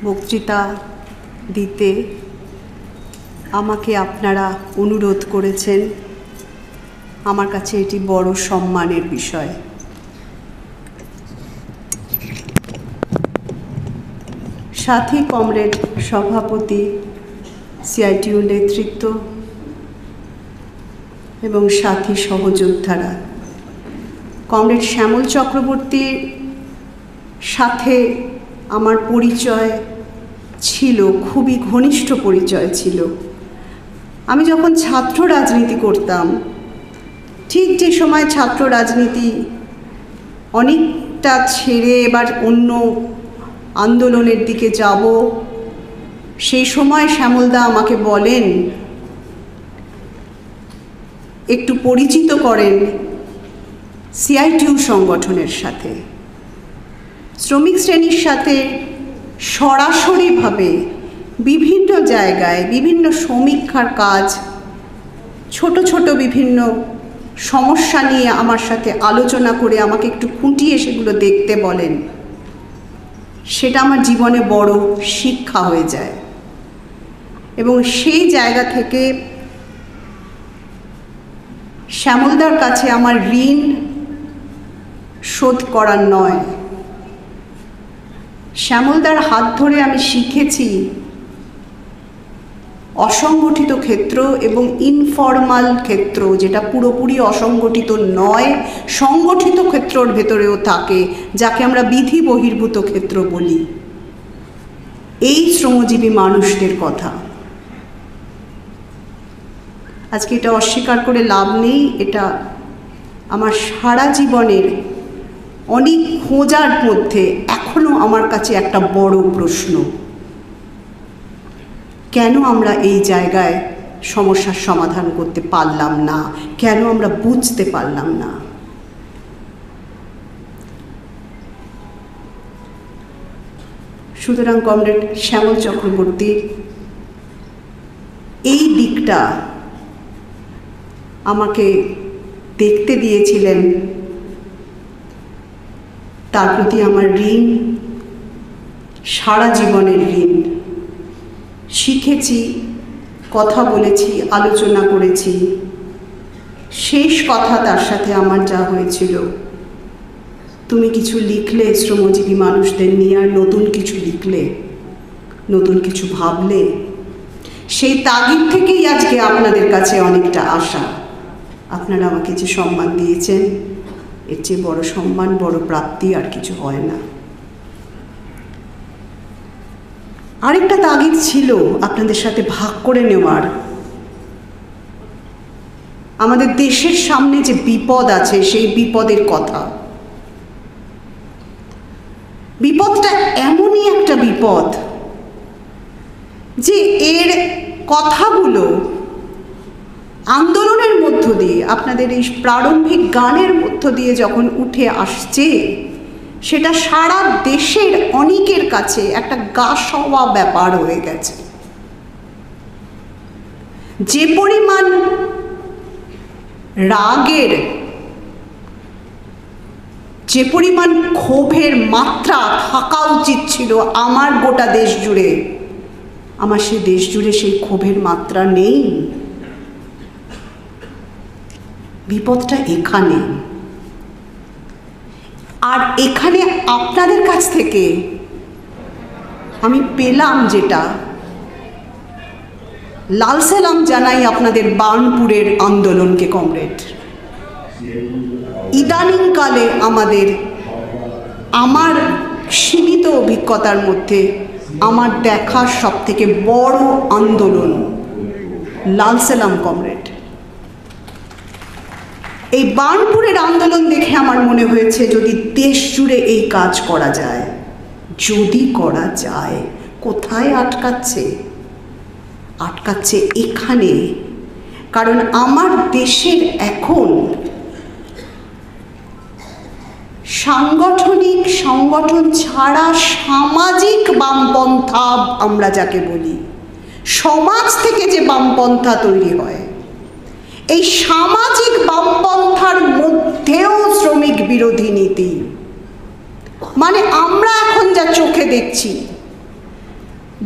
বক্তৃতা দিতে আমাকে আপনারা অনুরোধ করেছেন। আমার কাছে এটি বড় সম্মানের বিষয়। সাথী কমরেড সভাপতি, সিআইটিউ নেতৃত্ব এবং সাথী সহযোদ্ধারা, কমরেড শ্যামল চক্রবর্তীর সাথে আমার পরিচয় ছিল, খুবই ঘনিষ্ঠ পরিচয় ছিল। আমি যখন ছাত্র রাজনীতি করতাম, ঠিক যে সময় ছাত্র রাজনীতি অনেকটা ছেড়ে এবার অন্য আন্দোলনের দিকে যাব, সেই সময় শ্যামলদা আমাকে বলেন, একটু পরিচিত করেন সিআইটিউ সংগঠনের সাথে। শ্রমিক শ্রেণীর সাথে সরাসরিভাবে বিভিন্ন জায়গায় বিভিন্ন সমীক্ষার কাজ, ছোট ছোট বিভিন্ন সমস্যা নিয়ে আমার সাথে আলোচনা করে আমাকে একটু খুঁটিয়ে সেগুলো দেখতে বলেন। সেটা আমার জীবনে বড় শিক্ষা হয়ে যায় এবং সেই জায়গা থেকে শ্যামলদার কাছে আমার ঋণ শোধ করার নয়, শ্যামলদার হাত ধরে আমি শিখেছি অসংগঠিত ক্ষেত্র এবং ইনফর্মাল ক্ষেত্র, যেটা পুরোপুরি অসংগঠিত নয়, সংগঠিত ক্ষেত্রর ভেতরেও থাকে, যাকে আমরা বিধি বহির্ভূত ক্ষেত্র বলি। এই শ্রমজীবী মানুষদের কথা আজকে এটা অস্বীকার করে লাভ নেই। এটা আমার সারা জীবনের অনেক খোঁজার মধ্যে এখনো আমার কাছে একটা বড় প্রশ্ন, কেন আমরা এই জায়গায় সমস্যার সমাধান করতে পারলাম না, কেন আমরা বুঝতে পারলাম না। সুতরাং কমরেড শ্যামল চক্রবর্তীর এই দিকটা আমাকে দেখতে দিয়েছিলেন, তার প্রতি আমার ঋণ সারা জীবনের ঋণ। শিখেছি, কথা বলেছি, আলোচনা করেছি। শেষ কথা তার সাথে আমার যা হয়েছিল, তুমি কিছু লিখলে শ্রমজীবী মানুষদের নিয়ে, আর নতুন কিছু লিখলে, নতুন কিছু ভাবলে, সেই তাগিদ থেকেই আজকে আপনাদের কাছে অনেকটা আশা। আপনারা আমাকে যে সম্মান দিয়েছেন, এর চেয়ে বড় সম্মান, বড় প্রাপ্তি আর কিছু হয় না। আরেকটা তাগিদ ছিল আপনাদের সাথে ভাগ করে নেওয়ার। আমাদের দেশের সামনে যে বিপদ আছে, সেই বিপদের কথা। বিপদটা এমনই একটা বিপদ যে এর কথাগুলো আন্দোলনের মধ্য দিয়ে, আপনাদের এই প্রারম্ভিক গানের মধ্য দিয়ে যখন উঠে আসছে, সেটা সারা দেশের অনেকের কাছে একটা গা সওয়া ব্যাপার হয়ে গেছে। যে পরিমাণ রাগের, যে পরিমাণ ক্ষোভের মাত্রা থাকা উচিত ছিল আমার গোটা দেশ জুড়ে, আমার সেই দেশ জুড়ে সেই ক্ষোভের মাত্রা নেই। বিপদটা এখানে। আর এখানে আপনাদের কাছ থেকে আমি পেলাম যেটা, লাল সালাম জানাই আপনাদের বার্নপুরের আন্দোলনকে কমরেড। ইদানিংকালে আমার সীমিত অভিজ্ঞতার মধ্যে আমার দেখা সবথেকে বড় আন্দোলন লাল সালাম কমরেড। এই বার্নপুরের আন্দোলন দেখে আমার মনে হয়েছে, যদি দেশ জুড়ে এই কাজ করা যায়, যদি করা যায়। কোথায় আটকাচ্ছে? আটকাচ্ছে এখানে। কারণ আমার দেশের এখন সাংগঠনিক সংগঠন ছাড়া সামাজিক বামপন্থা, আমরা যাকে বলি, সমাজ থেকে যে বামপন্থা তৈরি হয়, এই সামাজিক বামপন্থার মধ্যেও শ্রমিক বিরোধী নীতি। মানে আমরা এখন যা চোখে দেখছি,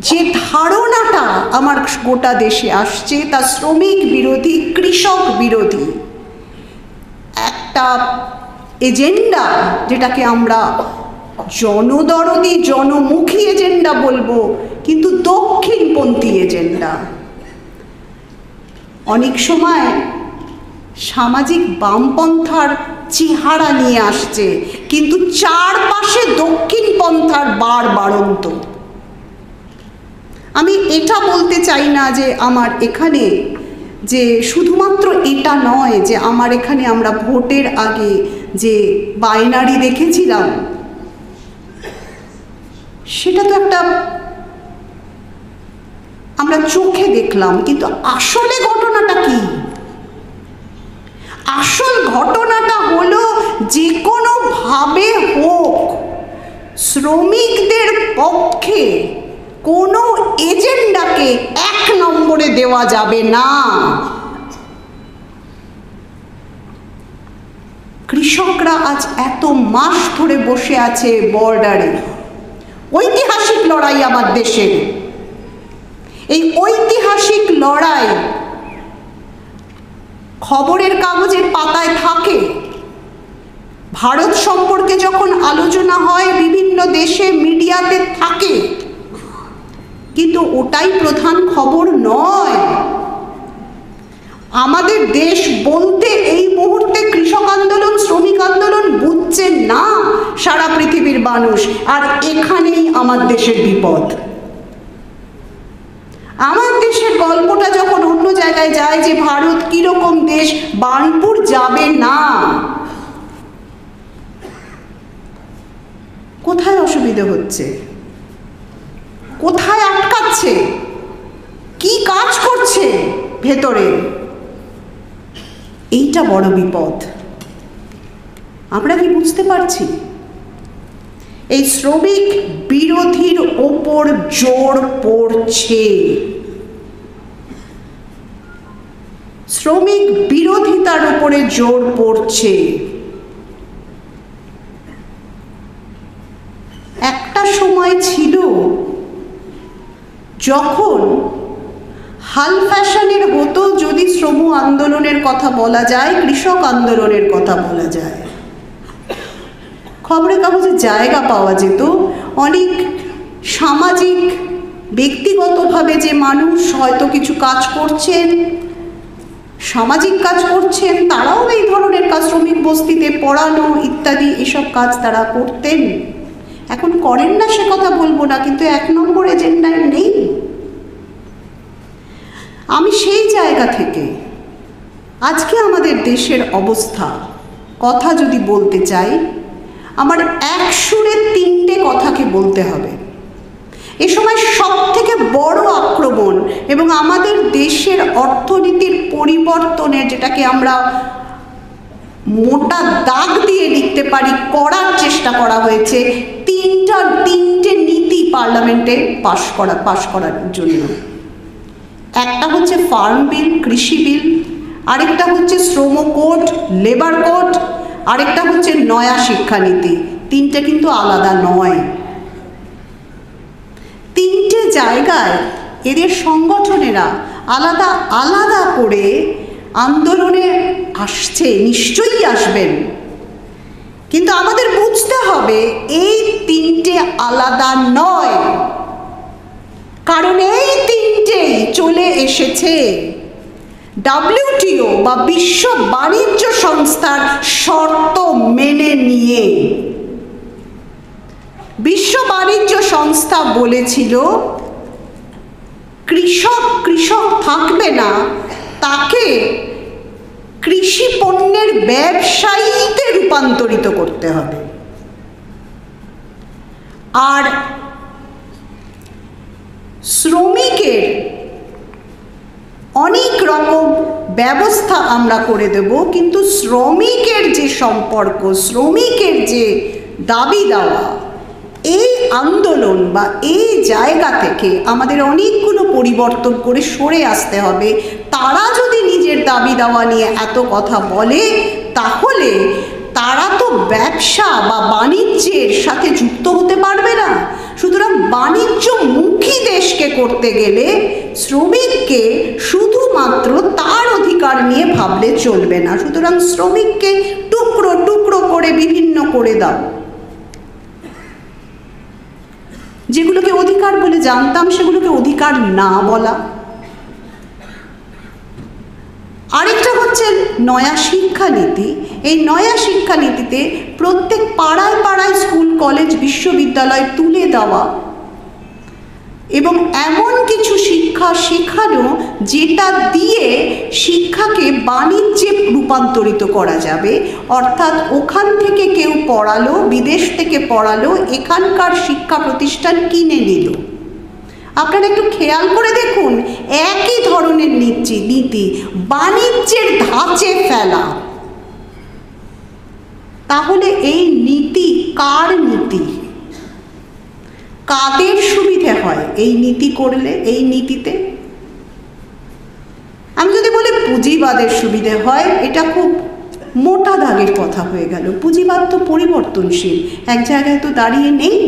যে ধারণাটা আমার গোটা দেশে আসছে তা শ্রমিক বিরোধী, কৃষক বিরোধী একটা এজেন্ডা, যেটাকে আমরা জনদরদি জনমুখী এজেন্ডা বলবো, কিন্তু দক্ষিণপন্থী এজেন্ডা। অনেক সময় সামাজিক বামপন্থার চেহারা নিয়ে আসছে, কিন্তু চারপাশে দক্ষিণপন্থার বাড়ন্ত। আমি এটা বলতে চাই না যে আমার এখানে যে শুধুমাত্র এটা নয় যে আমার এখানে আমরা ভোটের আগে যে বাইনারি দেখেছিলাম সেটা তো একটা আমরা চোখে দেখলাম, কিন্তু আসলে ঘটনাটা কি? আসল ঘটনাটা হলো যে কোনোভাবে হোক শ্রমিকদের পক্ষে কোনো এজেন্ডাকে 1 নম্বরে দেওয়া যাবে না। কৃষকরা আজ এত মাস ধরে বসে আছে বর্ডারে, ঐতিহাসিক লড়াই আমার দেশের। এই ঐতিহাসিক লড়াই খবরের কাগজের পাতায় থাকে, ভারত সম্পর্কে যখন আলোচনা হয় বিভিন্ন দেশে মিডিয়াতে থাকে, কিন্তু ওটাই প্রধান খবর নয়। আমাদের দেশ বলতে এই মুহূর্তে কৃষক আন্দোলন, শ্রমিক আন্দোলন বুঝছে না সারা পৃথিবীর মানুষ, আর এখানেই আমার দেশের বিপদ। আমার দেশের গল্পটা যখন অন্য জায়গায় যায় যে ভারত কিরকম দেশ, বার্নপুর যাবে না। কোথায় অসুবিধা হচ্ছে? কোথায় আটকাচ্ছে? কি কাজ করছে ভেতরে? এইটা বড় বিপদ। আমরা কি বুঝতে পারছি? এই শ্রমিক বিরোধীর ওপর জোর পড়ছে, শ্রমিক বিরোধিতার উপরে জোর পড়ছে। একটা সময় ছিল যখন হাল ফ্যাশনের হতো যদি শ্রম আন্দোলনের কথা বলা যায়, কৃষক আন্দোলনের কথা বলা যায়, খবরের কাগজে জায়গা পাওয়া যেত। অনেক সামাজিক ব্যক্তিগতভাবে যে মানুষ হয়তো কিছু কাজ করছেন, সামাজিক কাজ করছেন, তারাও এই ধরনের কাজ, শ্রমিক বস্তিতে পড়ানো ইত্যাদি এসব কাজ তারা করতেন। এখন করেন না সে কথা বলবো না, কিন্তু 1 নম্বর এজেন্ডায় নেই। আমি সেই জায়গা থেকে আজকে আমাদের দেশের অবস্থা কথা যদি বলতে চাই, আমার এক সুরে 3টে কথাকে বলতে হবে। এ সময় সব থেকে বড় আক্রমণ এবং আমাদের দেশের অর্থনীতির পরিবর্তনের, যেটাকে আমরা মোটা দাগ দিয়ে লিখতে পারি, করার চেষ্টা করা হয়েছে 3টে নীতি পার্লামেন্টে পাশ করার জন্য। একটা হচ্ছে ফার্ম বিল, কৃষি বিল, আরেকটা হচ্ছে শ্রম কোড, লেবার কোড, আরেকটা হচ্ছে নয়া শিক্ষানীতি। 3টে কিন্তু আলাদা নয়। 3টে জায়গায় এদের সংগঠনেরা আলাদা আলাদা করে আন্দোলনে আসছে, নিশ্চয়ই আসবেন, কিন্তু আমাদের বুঝতে হবে এই 3টে আলাদা নয়, কারণ এই 3টেই চলে এসেছে WTO বা বিশ্ব বাণিজ্য সংস্থার শর্ত মেনে নিয়ে। বিশ্ব বাণিজ্য সংস্থা বলেছিল কৃষক থাকবে না, তাকে কৃষি পণ্যের ব্যবসায়ীতে রূপান্তরিত করতে হবে। আর শ্রমিকের অনেক রকম ব্যবস্থা আমরা করে দেব, কিন্তু শ্রমিকের যে সম্পর্ক, শ্রমিকের যে দাবি দেওয়া, এই আন্দোলন বা এই জায়গা থেকে আমাদের অনেকগুলো পরিবর্তন করে সরে আসতে হবে। তারা যদি নিজের দাবি দেওয়া নিয়ে এত কথা বলে, তাহলে তারা তো ব্যবসা বা বাণিজ্যের সাথে যুক্ত হতে পারবে না। সুতরাং বাণিজ্যমুখী দেশকে করতে গেলে শ্রমিককে শুধুমাত্র তার অধিকার নিয়ে ভাবলে চলবে না। সুতরাং শ্রমিককে টুকরো টুকরো করে বিভিন্ন করে দাও। যেগুলোকে অধিকার বলে জানতাম সেগুলোকে অধিকার না বলা। আরেকটা হচ্ছে নয়া শিক্ষানীতি। এই নয়া শিক্ষানীতিতে প্রত্যেক পাড়ায় পাড়ায় স্কুল, কলেজ, বিশ্ববিদ্যালয় তুলে দেওয়া এবং এমন কিছু শিক্ষা শেখানো যেটা দিয়ে শিক্ষাকে বাণিজ্যে রূপান্তরিত করা যাবে। অর্থাৎ ওখান থেকে কেউ পড়ালো, বিদেশ থেকে পড়ালো, এখানকার শিক্ষা প্রতিষ্ঠান কিনে নিল। আপনারা একটু খেয়াল করে দেখুন, একই ধরনের নীতি বাণিজ্যের ধাঁচে ফেলা। তাহলে এই নীতি কার নীতি? কাদের সুবিধে হয় এই নীতি করলে? এই নীতিতে আমি যদি বলি পুঁজিবাদের সুবিধে হয়, এটা খুব মোটা দাগের কথা হয়ে গেল। পুঁজিবাদ তো পরিবর্তনশীল, এক জায়গায় তো দাঁড়িয়ে নেই।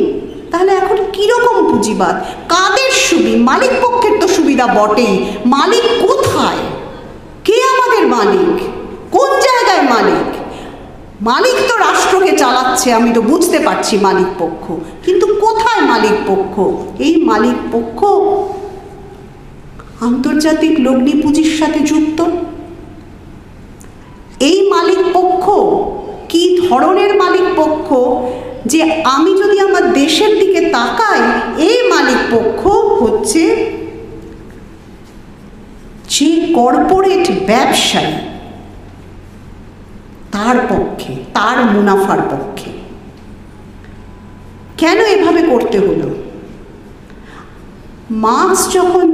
তাহলে এখন কীরকম পুঁজিবাদ? কাদের সুবিধা? মালিক পক্ষের তো সুবিধা বটেই। মালিক কোথায়? কে আমাদের মালিক? কোন জায়গায় মালিক? মালিক তো রাষ্ট্রকে চালাচ্ছে, আমি তো বুঝতে পারছি মালিক পক্ষ, কিন্তু কোথায় মালিক পক্ষ? এই মালিক পক্ষ আন্তর্জাতিক লগ্নি পুঁজির সাথে যুক্ত। এই মালিক পক্ষ কি ধরনের মালিক পক্ষ? যে আমি যদি আমার দেশের দিকে তাকাই, এই মালিক পক্ষ হচ্ছে যে কর্পোরেট ব্যবসায়ী, তার পক্ষে, তার মুনাফার পক্ষে। কেন এভাবে করতে হলো? মার্কস যখন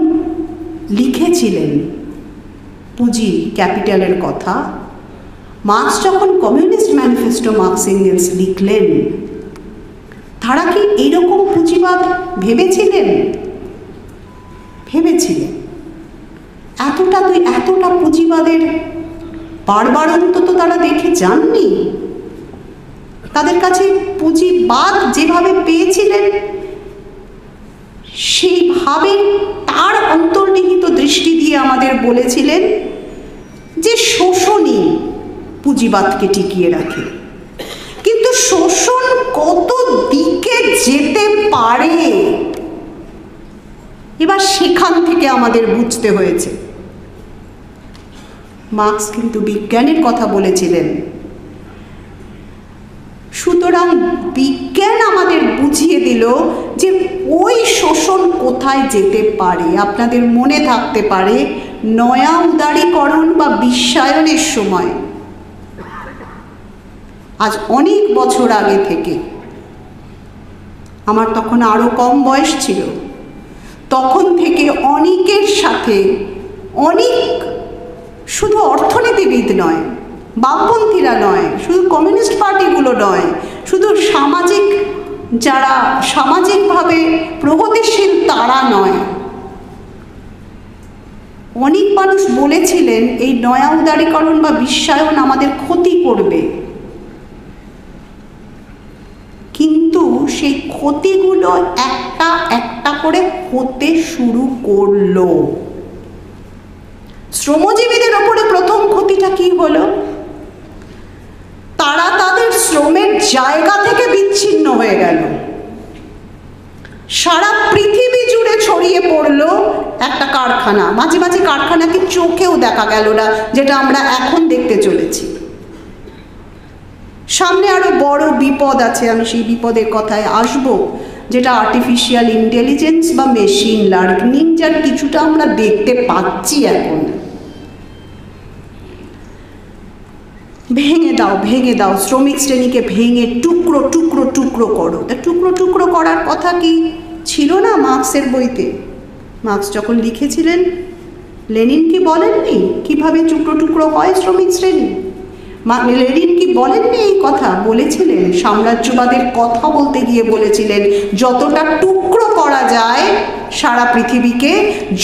লিখেছিলেন পুঁজি, ক্যাপিটালের কথা, মার্কস যখন কমিউনিস্ট ম্যানিফেস্টো মার্কস এঙ্গেলস লিখলেন, তারা কি এইরকম পুঁজিবাদ ভেবেছিলেন? ভেবেছিলেন। এতটা পুঁজিবাদের বাড়বাড়ন্ত তো তারা দেখে যাননি। তাদের কাছে পুঁজিবাদ যেভাবে পেয়েছিলেন সেইভাবে তার অন্তর্নিহিত দৃষ্টি দিয়ে আমাদের বলেছিলেন যে শোষণই পুঁজিবাদকে টিকিয়ে রাখে। কিন্তু শোষণ কত দিকে যেতে পারে এবার সেখান থেকে আমাদের বুঝতে হয়েছে। মার্কস কিন্তু বিজ্ঞানের কথা বলেছিলেন। সুতরাং বিজ্ঞান আমাদের বুঝিয়ে দিল যে ওই শোষণ কোথায় যেতে পারে। আপনাদের মনে থাকতে পারে নয়া উদারীকরণ বা বিশ্বায়নের সময়, আজ অনেক বছর আগে থেকে, আমার তখন আরও কম বয়স ছিল, তখন থেকে অনেকের সাথে অনেক, শুধু অর্থনীতিবিদ নয়, বামপন্থীরা নয়, শুধু কমিউনিস্ট পার্টিগুলো নয়, শুধু যারা সামাজিকভাবে প্রগতিশীল তারা নয়, অনেক মানুষ বলেছিলেন এই নয়া উদারীকরণ বা বিশ্বায়ন আমাদের ক্ষতি করবে। কিন্তু সেই ক্ষতিগুলো একটা একটা করে হতে শুরু করলো। শ্রমজীবীদের ওপরে প্রথম ক্ষতিটা কি হলো? তারা তাদের শ্রমের জায়গা থেকে বিচ্ছিন্ন হয়ে গেল। সারা পৃথিবী জুড়ে ছড়িয়ে পড়লো একটা কারখানা। মাঝে মাঝে কারখানাকে চোখেও দেখা গেল না, যেটা আমরা এখন দেখতে চলেছি। সামনে আরো বড় বিপদ আছে, আমি সেই বিপদের কথায় আসবো, যেটা আর্টিফিশিয়াল ইন্টেলিজেন্স বা মেশিন লার্নিং, যার কিছুটা আমরা দেখতে পাচ্ছি এখন। ভেঙে দাও শ্রমিক শ্রেণীকে, ভেঙে টুকরো টুকরো টুকরো করো। তা টুকরো টুকরো করার কথা কি ছিল না মার্কসের বইতে? মার্কস যখন লিখেছিলেন, লেনিন কি বলেননি কিভাবে টুকরো টুকরো হয় শ্রমিক শ্রেণী? লেনিন কি বলেননি এই কথা? বলেছিলেন। সাম্রাজ্যবাদের কথা বলতে গিয়ে বলেছিলেন যতটা টুকরো করা যায় সারা পৃথিবীকে,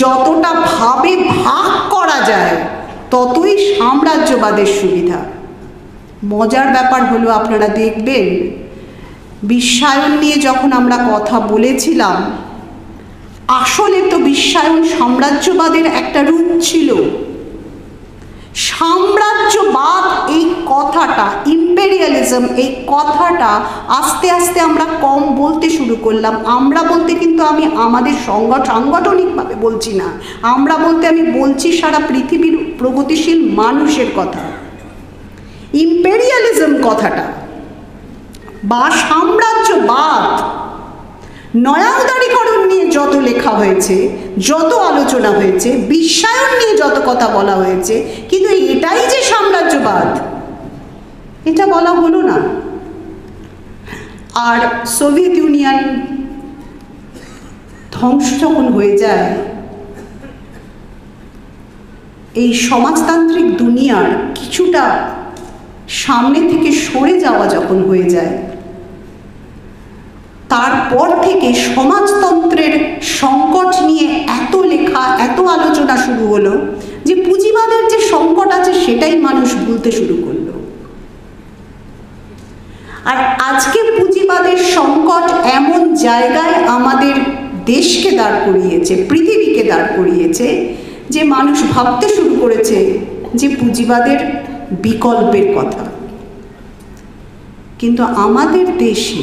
যতটা ভাবে ভাগ করা যায়, ততই সাম্রাজ্যবাদের সুবিধা। মজার ব্যাপার হলো, আপনারা দেখবেন বিশ্বায়ন নিয়ে যখন আমরা কথা বলেছিলাম, আসলে তো বিশ্বায়ন সাম্রাজ্যবাদের একটা রূপ ছিল। সাম্রাজ্যবাদ এই কথাটা, ইম্পেরিয়ালিজম এই কথাটা আস্তে আস্তে আমরা কম বলতে শুরু করলাম। আমরা বলতে কিন্তু আমি আমাদের সাংগঠনিকভাবে বলছি না, আমরা বলতে আমি বলছি সারা পৃথিবীর প্রগতিশীল মানুষের কথা। ইম্পেরিয়ালিজম কথাটা বা সাম্রাজ্যবাদ, নয়া উদারীকরণ নিয়ে যত লেখা হয়েছে, যত আলোচনা হয়েছে, বিশ্বায়ন নিয়ে যত কথা বলা হয়েছে, কিন্তু এটাই যে সাম্রাজ্যবাদ এটা বলা হলো না। আর সোভিয়েত ইউনিয়ন ধ্বংস যখন হয়ে যায়, এই সমাজতান্ত্রিক দুনিয়ার কিছুটা সামনে থেকে সরে যাওয়া যখন হয়ে যায়, তারপর থেকে সমাজতন্ত্রের সংকট নিয়ে এত লেখা, এত আলোচনা শুরু হলো যে পুঁজিবাদের যে সংকট আছে সেটাই মানুষ ভুলতে শুরু করলো। আর আজকে পুঁজিবাদের সংকট এমন জায়গায় আমাদের দেশকে দাঁড় করিয়েছে, পৃথিবীকে দাঁড় করিয়েছে, যে মানুষ ভাবতে শুরু করেছে যে পুঁজিবাদের বিকল্পের কথা। কিন্তু আমাদের দেশে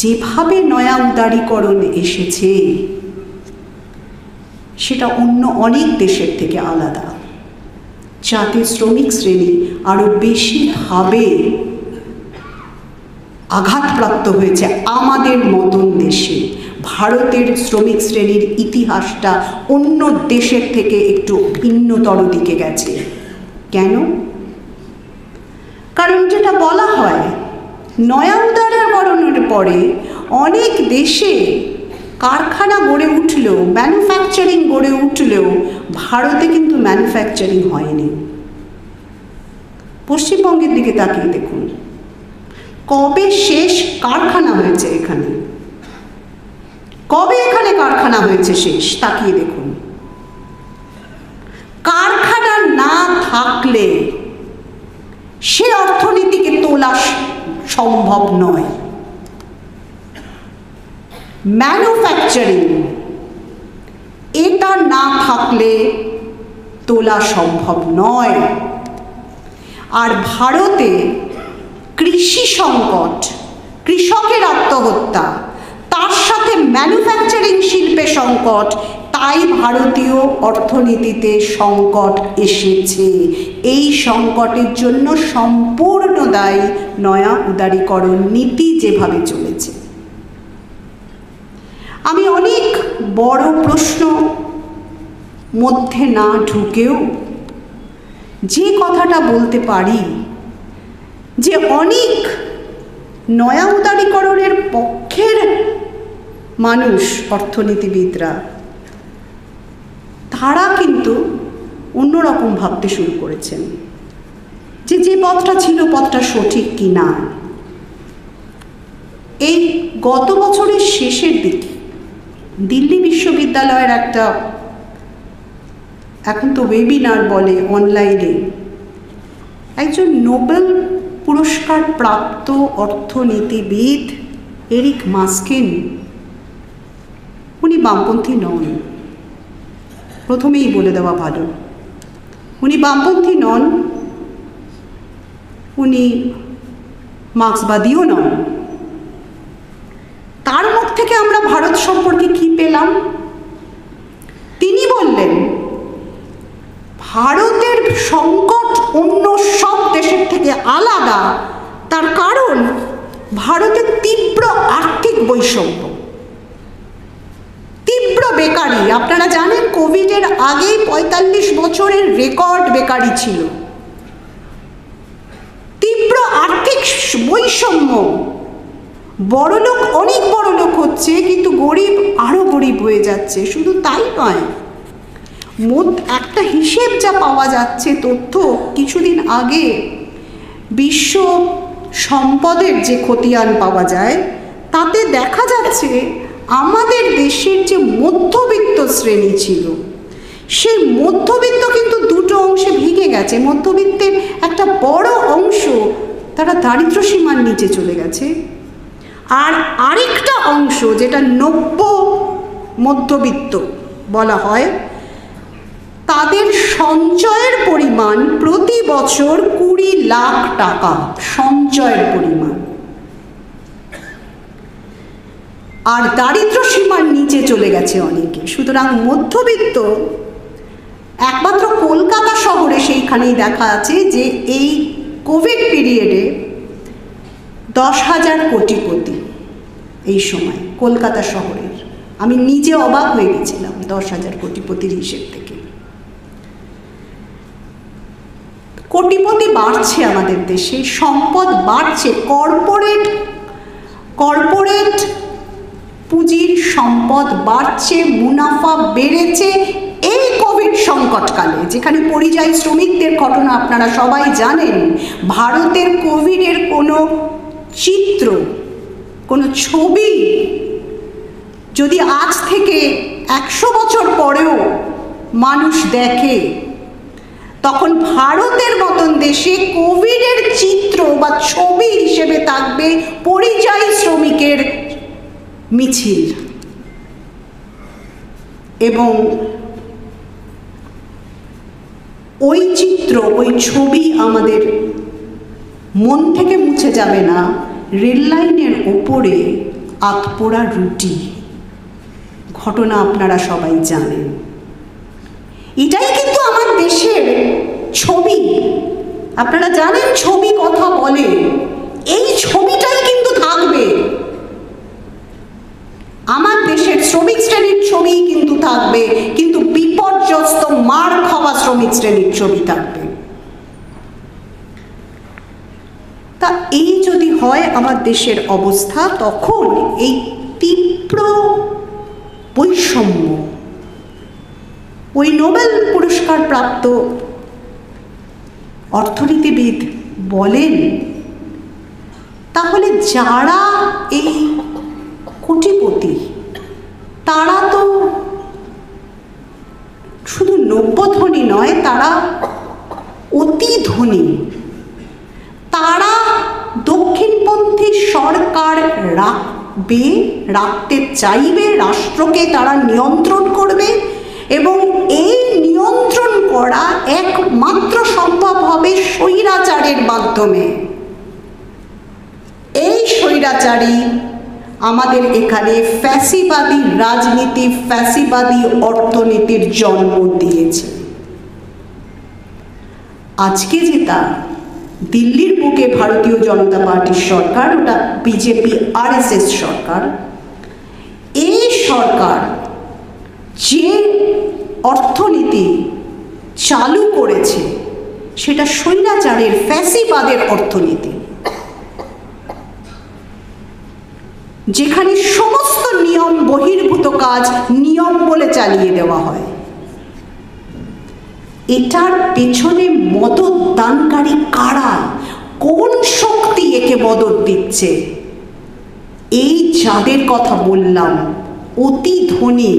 যেভাবে নয়া উদারীকরণ এসেছে সেটা অন্য অনেক দেশের থেকে আলাদা, যাতে শ্রমিক শ্রেণী আরো বেশিভাবে আঘাতপ্রাপ্ত হয়েছে আমাদের মতন দেশে। ভারতের শ্রমিক শ্রেণীর ইতিহাসটা অন্য দেশের থেকে একটু ভিন্নতর দিকে গেছে। কেন? কারণ যেটা বলা হয়, নয়া উদারীকরণের পরে অনেক দেশে কারখানা গড়ে উঠলেও, ম্যানুফ্যাকচারিং গড়ে উঠলেও ভারতে কিন্তু ম্যানুফ্যাকচারিং হয়নি। পশ্চিমবঙ্গের দিকে তাকিয়ে দেখুন, কবে শেষ কারখানা হয়েছে এখানে? কবে এখানে কারখানা হয়েছে শেষ? তাকিয়ে দেখুন। কারখানা না থাকলে সে অর্থনীতিকে তোলা সম্ভব নয়। ম্যানুফ্যাকচারিং এটা না থাকলে তোলা সম্ভব নয়। আর ভারতে কৃষি সংকট, কৃষকের আত্মহত্যা, তার সাথে ম্যানুফ্যাকচারিং শিল্পে সংকট, তাই ভারতীয় অর্থনীতিতে সংকট এসেছে। এই সংকটের জন্য সম্পূর্ণ দায়ী নয়া উদারীকরণ নীতি যেভাবে চলেছে। আমি অনেক বড় প্রশ্ন মধ্যে না ঢুকেও যে কথাটা বলতে পারি, যে অনেক নয়া উদারীকরণের পক্ষের মানুষ, অর্থনীতিবিদরা, তারা কিন্তু অন্যরকম ভাবতে শুরু করেছেন যে যে পথটা ছিল পথটা সঠিক কি না। এই গত বছরের শেষের দিকে দিল্লি বিশ্ববিদ্যালয়ের একটা, এখন তো ওয়েবিনার বলে, অনলাইনে একজন নোবেল পুরস্কার প্রাপ্ত অর্থনীতিবিদ এরিক মাস্কিন, উনি বামপন্থী নন, প্রথমেই বলে দেওয়া ভালো। উনি বামপন্থী নন, উনি মার্ক্সবাদীও নন। তার মুখ থেকে আমরা ভারত সম্পর্কে কি পেলাম? তিনি বললেন ভারতের সংকট অন্য সব দেশের থেকে আলাদা, তার কারণ ভারতের তীব্র আর্থিক বৈষম্য, তীব্র বেকারি। আপনারা জানেন কোভিডের আগেই ৪৫ বছরের রেকর্ড বেকারি ছিল। তীব্র আর্থিক বৈষম্য, বড়লোক অনেক বড় লোক হচ্ছে, কিন্তু গরিব আরো গরিব হয়ে যাচ্ছে। শুধু তাই নয়, একটা হিসেব যা পাওয়া যাচ্ছে, তথ্য কিছুদিন আগে বিশ্ব সম্পদের যে খতিয়ান পাওয়া যায়, তাতে দেখা যাচ্ছে আমাদের দেশের যে মধ্যবিত্ত শ্রেণী ছিল, সেই মধ্যবিত্ত কিন্তু দুটো অংশে ভেঙে গেছে। মধ্যবিত্তের একটা বড় অংশ তারা দারিদ্র সীমার নিচে চলে গেছে। আর আরেকটা অংশ, যেটা নব্য মধ্যবিত্ত বলা হয়, তাদের সঞ্চয়ের পরিমাণ প্রতি বছর 20 লাখ টাকা সঞ্চয়ের পরিমাণ। আর দারিদ্র সীমার নিচে চলে গেছে অনেকে। সুতরাং মধ্যবিত্ত একমাত্র কলকাতা শহরে সেইখানেই দেখা আছে যে এই কোভিড পিরিয়ডে 10,000 কোটিপতি এই সময় কলকাতা শহরের। আমি নিজে অবাক হয়ে গেছিলাম 10,000 কোটিপতির হিসেব থেকে। কোটিপতি বাড়ছে আমাদের দেশে, সম্পদ বাড়ছে, কর্পোরেট পুঁজির সম্পদ বাড়ছে, মুনাফা বেড়েছে এই কোভিড সংকটকালে, যেখানে পরিযায়ী শ্রমিকদের ঘটনা আপনারা সবাই জানেন। ভারতের কোভিডের কোনো চিত্র, কোনো ছবি যদি আজ থেকে 100 বছর পরেও মানুষ দেখে, তখন ভারতের মতন দেশে কোভিডের চিত্র বা ছবি হিসেবে থাকবে পরিযায়ী শ্রমিকের মিছিল। এবং ওই চিত্র, ওই ছবি আমাদের মন থেকে মুছে যাবে না। রেল লাইনের ওপরে আতপোড়া রুটি, ঘটনা আপনারা সবাই জানেন। এটাই কিন্তু আমার দেশের ছবি। আপনারা জানেন ছবি কথা বলে, এই ছবিটাই কিন্তু থাকবে। আমার দেশের শ্রমিক শ্রেণীর ছবি কিন্তু থাকবে, কিন্তু বিপর্যস্ত মার খাওয়া শ্রমিক শ্রেণীর ছবি থাকবে। তা এই যদি হয় আমার দেশের অবস্থা, তখন এই তীব্র বৈষম্য, ওই নোবেল পুরস্কার প্রাপ্ত অর্থনীতিবিদ বলেন, তাহলে যারা এই কোটিপতি, তারা তো শুধু নব্য ধনী নয়, তারা অতি ধনী। তারা দক্ষিণপন্থী সরকার রাখতে চাইবে, রাষ্ট্রকে তারা নিয়ন্ত্রণ করবে, এবং এই নিয়ন্ত্রণ করা একমাত্র সম্ভব হবে স্বৈরাচারের মাধ্যমে। এই স্বৈরাচারী আমাদের এখানে ফ্যাসিবাদী রাজনীতি, ফ্যাসিবাদী অর্থনীতির জন্ম দিয়েছে। আজকে যেটা দিল্লির বুকে ভারতীয় জনতা পার্টির সরকার, ওটা বিজেপি RSS সরকার, এই সরকার যে অর্থনীতি চালু করেছে সেটা স্বৈরাচারের, ফ্যাসিবাদের অর্থনীতি, যেখানে সমস্ত নিয়ম বহির্ভূত কাজ নিয়ম বলে চালিয়ে দেওয়া হয়। এটার পেছনে মদত দানকারী কারা, কোন শক্তি একে মদত দিচ্ছে? এই যাদের কথা বললাম অতি ধনী,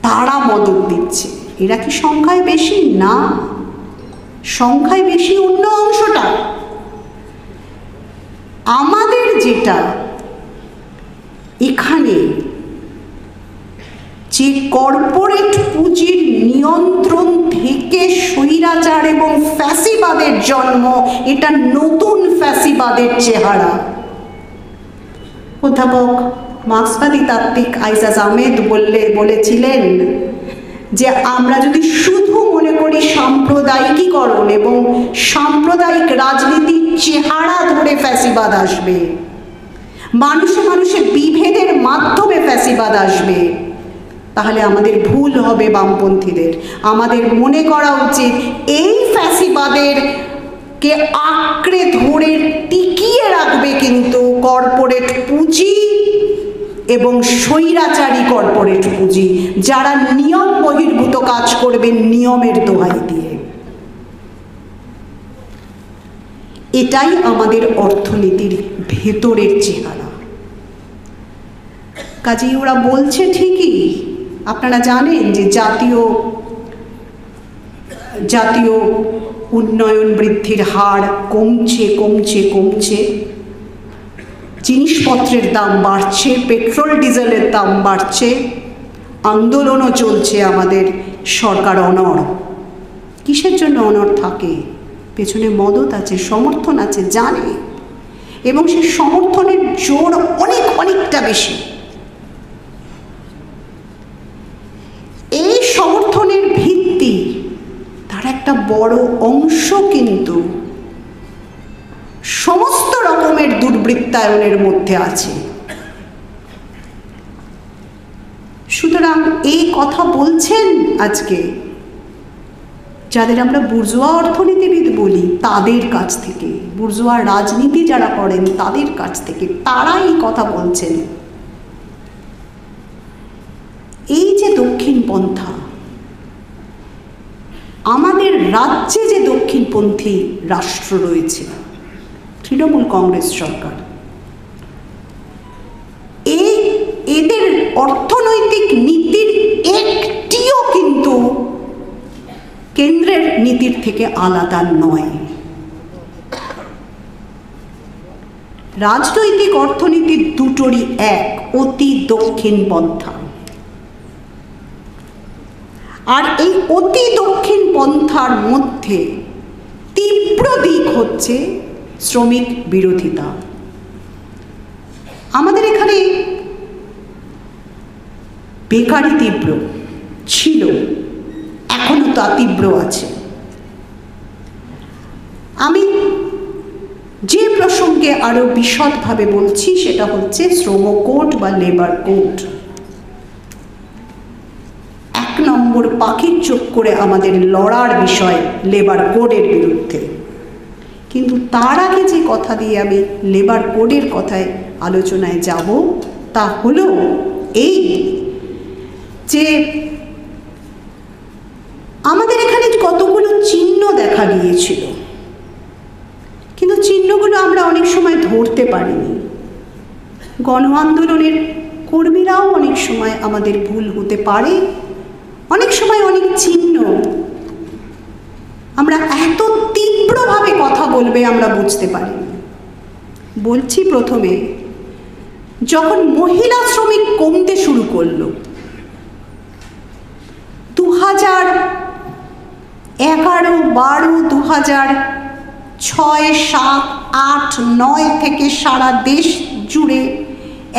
তারা মদত দিচ্ছে। এরা কি সংখ্যায় বেশি? না, সংখ্যায় বেশি অন্য অংশটা। আমাদের যেটা এখানে যে কর্পোরেট পুঁজির নিয়ন্ত্রণ থেকে স্বৈরাচার এবং ফ্যাসিবাদের জন্ম, এটা নতুন ফ্যাসিবাদের চেহারা। অধ্যাপক মার্ক্সবাদী তাত্ত্বিক আইজাজ আহমেদ বলেছিলেন যে আমরা যদি শুধু মনে করি সাম্প্রদায়িকীকরণ এবং সাম্প্রদায়িক রাজনীতির চেহারা ধরে ফ্যাসিবাদ আসবে, মানুষে মানুষে বিভেদের মাধ্যমে ফ্যাসিবাদ আসবে, তাহলে আমাদের ভুল হবে বামপন্থীদের। আমাদের মনে করা উচিত এই ফ্যাসিবাদের কে আঁকড়ে ধরে টিকিয়ে রাখবে কিন্তু কর্পোরেট পুঁজি এবং স্বৈরাচারী কর্পোরেট পুঁজি, যারা নিয়ম বহির্ভূত কাজ করবে নিয়মের দোহাই দিয়ে। এটাই আমাদের অর্থনীতির ভেতরের চেহারা। কাজেই ওরা বলছে ঠিকই। আপনারা জানেন যে জাতীয় উন্নয়ন বৃদ্ধির হার কমছে কমছে কমছে, জিনিসপত্রের দাম বাড়ছে, পেট্রোল ডিজেলের দাম বাড়ছে, আন্দোলনও চলছে, আমাদের সরকার অনড়। কিসের জন্য অনড় থাকে? পেছনে মদত আছে, সমর্থন আছে, জানে, এবং সেই সমর্থনের জোর অনেকটা বেশি। এই সমর্থনের ভিত্তি, তার একটা বড় অংশ কিন্তু সমস্ত রকমের দুর্বৃত্তায়নের মধ্যে আছে। সুতরাং এই কথা বলছেন আজকে যাদের আমরা বুর্জোয়া অর্থনীতিবিদ বলি, তাদের কাছ থেকে, বুর্জোয়া রাজনীতি যারা করেন তাদের কাছ থেকে, তারা এই কথা বলছেন। এই যে দক্ষিণ পন্থা, আমাদের রাজ্যে যে দক্ষিণপন্থী রাষ্ট্র রয়েছে, তৃণমূল কংগ্রেস সরকার, এদের অর্থনৈতিক নীতির একটিও কিন্তু কেন্দ্রের নীতির থেকে আলাদা নয়। রাজনৈতিক অর্থনীতি দুটোরই এক, অতি দক্ষিণ পন্থা। আর এই অতি দক্ষিণ পন্থার মধ্যে তীব্র দিক হচ্ছে শ্রমিক বিরোধিতা। আমাদের এখানে বেকারি তীব্র ছিল, এখনো তা তীব্র আছে। আমি যে প্রসঙ্গে আরো বিশদভাবে বলছি সেটা হচ্ছে শ্রম কোড বা লেবার কোড। এক নম্বর পাখির চোখ করে আমাদের লড়ার বিষয় লেবার কোডের বিরুদ্ধে। কিন্তু তার আগে যে কথা দিয়ে আমি লেবার কোডের কথায় আলোচনায় যাব, তা হলো এই যে আমাদের এখানে কতগুলো চিহ্ন দেখা গিয়েছিল, কিন্তু চিহ্নগুলো আমরা অনেক সময় ধরতে পারিনি। গণ আন্দোলনের কর্মীরাও অনেক সময় আমাদের ভুল হতে পারে, অনেক সময় অনেক চিহ্ন আমরা এত তীব্রভাবে কথা বলবে আমরা বুঝতে পারিনি। বলছি প্রথমে, যখন মহিলা শ্রমিক কমতে শুরু করলো 2011, 12, 2006, 7, 8, 9 থেকে সারা দেশ জুড়ে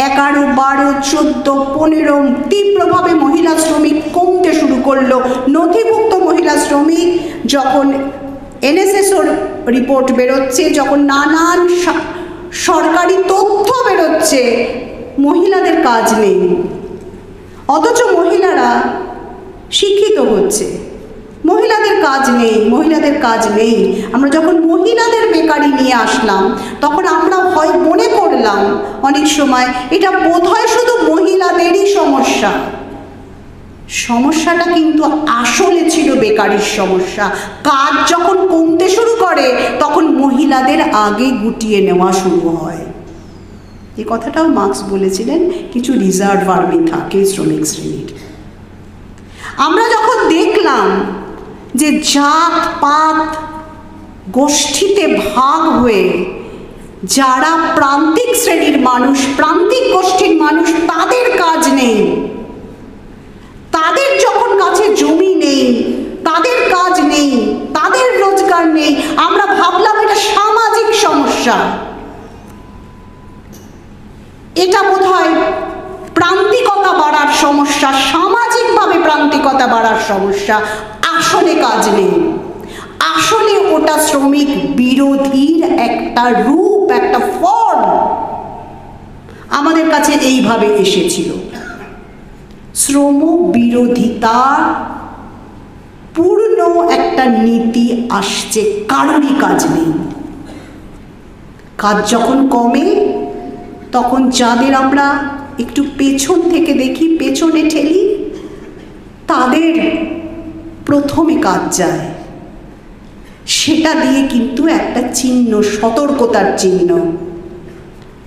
11, 12, 14, 15 তীব্রভাবে মহিলা শ্রমিক কমতে শুরু করলো। নথিভুক্ত মহিলা শ্রমিক, যখন এনএসএসওর রিপোর্ট বেরোচ্ছে, যখন নানান সরকারি তথ্য বেরোচ্ছে, মহিলাদের কাজ নেই, অথচ মহিলারা শিক্ষিত হচ্ছে, মহিলাদের কাজ নেই, মহিলাদের কাজ নেই। আমরা যখন মহিলাদের বেকারি নিয়ে আসলাম, তখন আমরা হয় মনে করলাম অনেক সময় এটা বোধহয় শুধু মহিলাদেরই সমস্যা। সমস্যাটা কিন্তু আসলে ছিল বেকারির সমস্যা। কাজ যখন কমতে শুরু করে তখন মহিলাদের আগে গুটিয়ে নেওয়া শুরু হয়। এই কথাটাও মার্কস বলেছিলেন, কিছু রিজার্ভ আর্মি থাকে শ্রমিক শ্রেণীর। আমরা যখন দেখলাম যে জাত পাত গোষ্ঠীতে ভাগ হয়ে যারা প্রান্তিক শ্রেণীর মানুষ, প্রান্তিক গোষ্ঠীর মানুষ, তাদের কাজ নেই, তাদের যখন কাছে জমি নেই, তাদের কাজ নেই, তাদের রোজগার নেই, আমরা ভাবলাম এটা সামাজিক সমস্যা, এটা বোধহয় প্রান্তিকতা বাড়ার সমস্যা, সামাজিকভাবে প্রান্তিকতা বাড়ার সমস্যা। আসলে কাজ নেই, আসলে ওটা শ্রমিক বিরোধীর একটা রূপ, একটা ফর্ম আমাদের কাছে এইভাবে এসেছিল। শ্রম বিরোধিতার পূর্ণ একটা নীতি আসছে, কারোরই কাজ নেই। কাজ যখন কমে তখন যাদের আমরা একটু পেছন থেকে দেখি, পেছনে ঠেলি, তাদের প্রথমে কাজ যায়। সেটা দিয়ে কিন্তু একটা চিহ্ন, সতর্কতার চিহ্ন।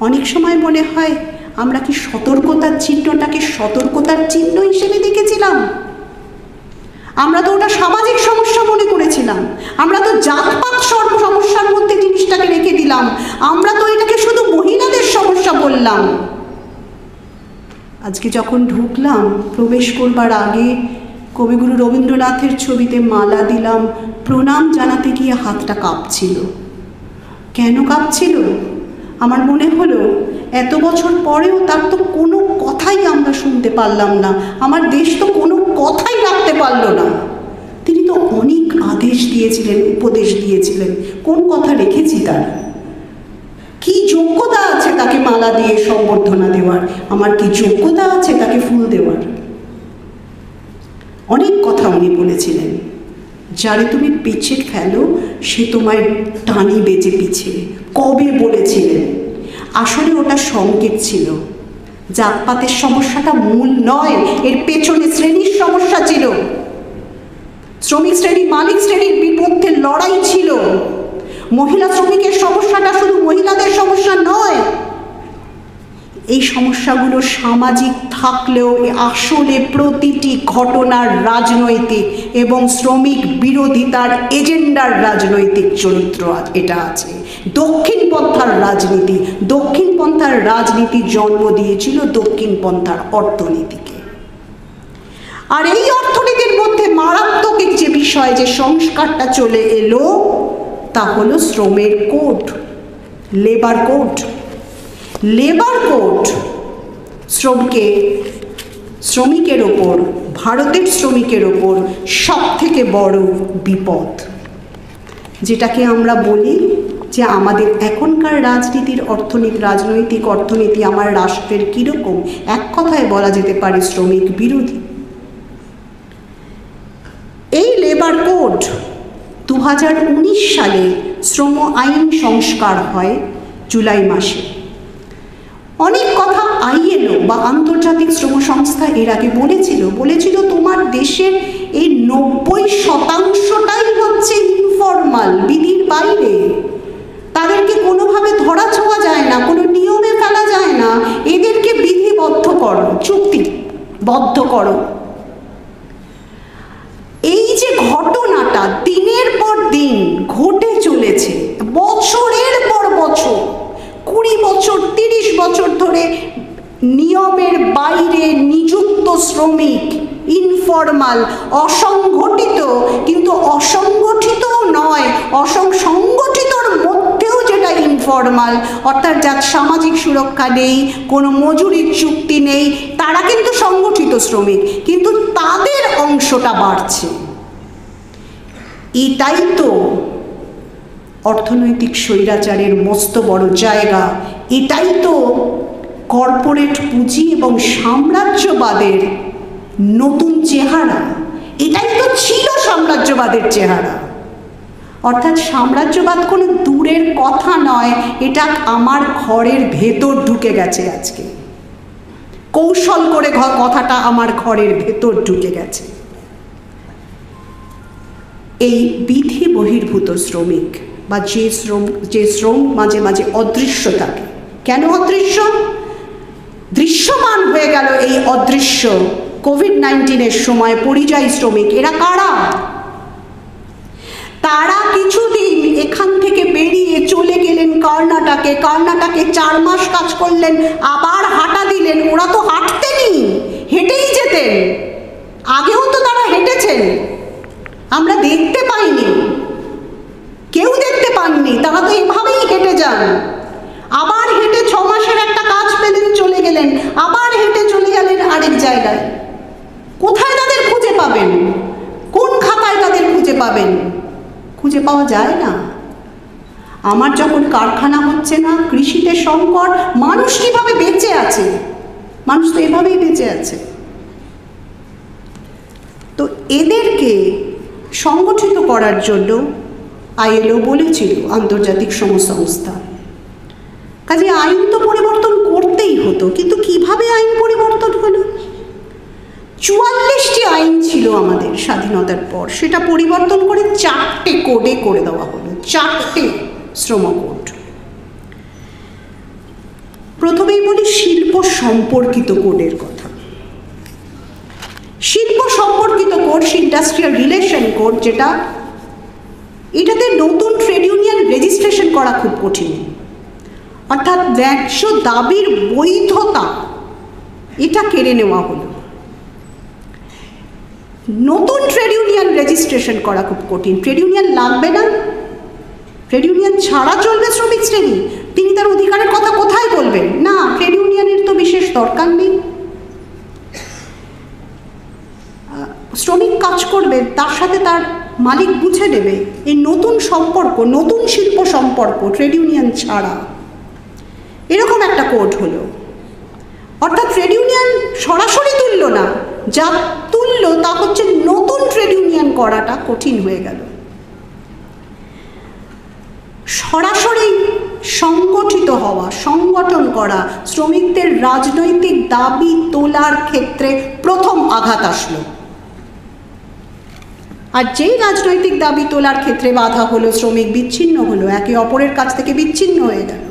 অনেক সময় মনে হয় আমরা কি সতর্কতার চিহ্নটাকে সতর্কতার চিহ্ন হিসেবে দেখেছিলাম? আমরা তো ওটা সামাজিক সমস্যা মনে করেছিলাম। করেছিলাম? আমরা তো জাতপাত সমস্যার মধ্যে জিনিসটাকে রেখে দিলাম, আমরা তো এটাকে শুধু মহিলাদের সমস্যা বললাম। আজকে যখন ঢুকলাম, প্রবেশ করবার আগে কবিগুরু রবীন্দ্রনাথের ছবিতে মালা দিলাম, প্রণাম জানাতে গিয়ে হাতটা কাঁপছিল। কেন কাঁপছিল? আমার মনে হলো এত বছর পরেও তার তো কোনো কথাই আমরা শুনতে পারলাম না, আমার দেশ তো কোনো কথাই রাখতে পারলো না। তিনি তো অনেক আদেশ দিয়েছিলেন, উপদেশ দিয়েছিলেন, কোন কথা রেখেছি তার? কি যোগ্যতা আছে তাকে মালা দিয়ে সম্বর্ধনা দেওয়ার? আমার কি যোগ্যতা আছে তাকে ফুল দেওয়ার? অনেক কথা উনি বলেছিলেন, যারে তুমি পিছে ফেলো সে তোমায় টানি বেজে পিছে। কবে বলেছিলেন? আসলে ওটা সংকেত ছিল। জাতপাতের সমস্যাটা মূল নয়, এর পেছনে শ্রেণীর সমস্যা ছিল। শ্রমিক শ্রেণী মালিক শ্রেণীর বিপক্ষে লড়াই ছিল। মহিলা শ্রমিকের সমস্যাটা শুধু মহিলাদের সমস্যা নয়। এই সমস্যাগুলো সামাজিক থাকলেও আসলে প্রতিটি ঘটনার রাজনৈতিক এবং শ্রমিক বিরোধিতার এজেন্ডার রাজনৈতিক চরিত্র এটা আছে। দক্ষিণপন্থার রাজনীতি, দক্ষিণপন্থার রাজনীতি জন্ম দিয়েছিল দক্ষিণপন্থার অর্থনীতিকে। আর এই অর্থনীতির মধ্যে মারাত্মক যে বিষয়, যে সংস্কারটা চলে এলো, তা হলো শ্রমের code, labour code. Labour code শ্রমিকের ওপর, ভারতের শ্রমিকের ওপর সব থেকে বড় বিপদ। যেটাকে আমরা বলি যে আমাদের এখনকার রাজনীতির রাজনৈতিক অর্থনীতি আমার রাষ্ট্রের কীরকম, এক কথায় বলা যেতে পারে শ্রমিক বিরোধী। এই লেবার কোড 2019 সালে শ্রম আইন সংস্কার হয় জুলাই মাসে। অনেক কথা আইএলও বা আন্তর্জাতিক শ্রম সংস্থা এর আগে বলেছিল তোমার দেশের এই 90% হচ্ছে ইনফর্মাল, বিধির বাইরে। তাদেরকে কোনোভাবে ধরা ছোঁয়া যায় না, কোনো নিয়মে ফেলা যায় না, এদেরকে বিধিবদ্ধ করো, চুক্তিবদ্ধ করো। এই যে ঘটনাটা দিনের পর দিন ঘটে চলেছে, বছরের পর বছর, 20 বছর 30 বছর ধরে নিয়মের বাইরে নিযুক্ত শ্রমিক, ইনফর্মাল, অসংগঠিত, কিন্তু অসংগঠিতও নয়, সংগঠিতর মধ্যেও যেটা ইনফর্মাল, অর্থাৎ যার সামাজিক সুরক্ষা নেই, কোনো মজুরির চুক্তি নেই, তারা কিন্তু সংগঠিত শ্রমিক, কিন্তু তাদের অংশটা বাড়ছে। এটাই তো অর্থনৈতিক স্বৈরাচারের মস্ত বড় জায়গা, এটাই তো কর্পোরেট পুঁজি এবং সাম্রাজ্যবাদের নতুন চেহারা, এটাই তো ছিল সাম্রাজ্যবাদের চেহারা। অর্থাৎ সাম্রাজ্যবাদ কোনো দূরের কথা নয়, এটা আমার ঘরের ভেতর ঢুকে গেছে। আজকে কৌশল করে কথাটা আমার ঘরের ভেতর ঢুকে গেছে। এই বিধি বহির্ভূত শ্রমিক বা যে শ্রম মাঝে মাঝে অদৃশ্য থাকে। কেন অদৃশ্য? দৃশ্যমান হয়ে গেল এই অদৃশ্য কোভিড-19 সময় পরিযায়ী শ্রমিক। এরা কারা? তারা কিছুদিন এখান থেকে বেরিয়ে চলে গেলেন কর্ণাটকে, 4 মাস কাজ করলেন, আবার হাঁটা দিলেন। ওরা তো হাঁটতেনি, হেঁটেই যেতেন। আগেও তো তারা হেঁটেছেন, আমরা দেখতে পাইনি, কেউ দেখতে পাননি, তারা তো এভাবেই হেঁটে যান। আবার হেঁটে 6 মাসের একটা কাজ পেলেন, চলে গেলেন, আবার হেঁটে চলে গেলেন আরেক জায়গায়। কোথায় তাদের খুঁজে পাবেন? কোন খাতায় তাদের খুঁজে পাবেন? খুঁজে পাওয়া যায় না। আমার যখন কারখানা হচ্ছে না, কৃষিতে সংকট, মানুষ কিভাবে বেঁচে আছে? মানুষ তো এভাবেই বেঁচে আছে। তো এদেরকে সংগঠিত করার জন্য আইএলও বলেছিল, আন্তর্জাতিক শ্রম সংস্থা। কাজে আইন তো পরিবর্তন করতেই হতো, কিন্তু কিভাবে আইন পরিবর্তন হলো? 44টি আইন ছিল আমাদের স্বাধীনতার পর, সেটা পরিবর্তন করে 4টে কোডে করে দেওয়া হলো, 4টে শ্রম কোড। প্রথমেই বলি শিল্প সম্পর্কিত কোডের কথা। শিল্প সম্পর্কিত কোড, ইন্ডাস্ট্রিয়াল রিলেশন কোড, যেটা এটাতে নতুন ট্রেড ইউনিয়ন রেজিস্ট্রেশন করা খুব কঠিন, অর্থাৎ ন্যায্য দাবির বৈধতা এটা কেড়ে নেওয়া হলো। নতুন ট্রেড ইউনিয়ন রেজিস্ট্রেশন করা খুব কঠিন। ট্রেড ইউনিয়ন লাগবে না, ট্রেড ইউনিয়ন ছাড়া চলবে শ্রমিক শ্রেণী, তিনি তার অধিকারের কথা কোথায় বলবেন? না, ট্রেড ইউনিয়নের তো বিশেষ দরকার নেই। শ্রমিক কাজ করবে, তার সাথে তার মালিক বুঝে নেবে। এই নতুন সম্পর্ক, নতুন শিল্প সম্পর্ক ট্রেড ইউনিয়ন ছাড়া, এরকম একটা কোড হলো। অর্থাৎ ট্রেড ইউনিয়ন সরাসরি তুলল না, যা তুলল তা হচ্ছে নতুন ট্রেড ইউনিয়ন করাটা কঠিন হয়ে গেল। সরাসরি সংগঠিত হওয়া, সংগঠন করা, শ্রমিকদের রাজনৈতিক দাবি তোলার ক্ষেত্রে প্রথম আঘাত আসলো। আর যেই রাজনৈতিক দাবি তোলার ক্ষেত্রে বাধা হলো, শ্রমিক বিচ্ছিন্ন হলো, একে অপরের কাছ থেকে বিচ্ছিন্ন হয়ে গেল।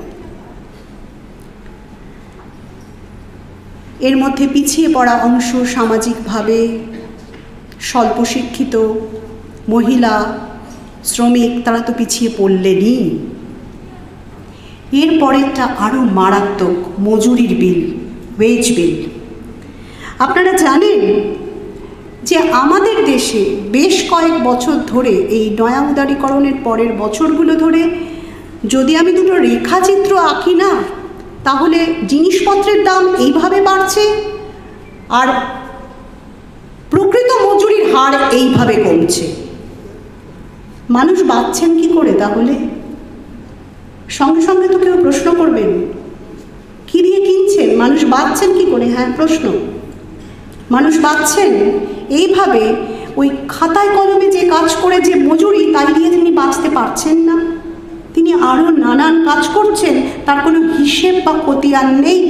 এর মধ্যে পিছিয়ে পড়া অংশ, সামাজিকভাবে স্বল্প শিক্ষিত মহিলা শ্রমিক, তারা তো পিছিয়ে পড়লেনই। এরপরেরটা আরও মারাত্মক, মজুরির বিল, ওয়েজ বিল। আপনারা জানেন যে আমাদের দেশে বেশ কয়েক বছর ধরে, এই নয়া উদারীকরণের পরের বছরগুলো ধরে, যদি আমি দুটো রেখাচিত্র আঁকি না, তাহলে জিনিসপত্রের দাম এইভাবে বাড়ছে আর প্রকৃত মজুরির হার এইভাবে কমছে। মানুষ বাঁচছেন কি করে তাহলে? সঙ্গে সঙ্গে তো কেউ প্রশ্ন করবেন, কি দিয়ে কিনছেন? মানুষ বাঁচছেন কি করে? হ্যাঁ, প্রশ্ন। মানুষ বাঁচছেন এইভাবে, ওই খাতায় কলমে যে কাজ করে যে মজুরি, তাই দিয়ে তিনি বাঁচতে পারছেন না। তিনি আরও নানান কাজ করছেন, তার কোনো হিসেব বা খতিয়ান নেই।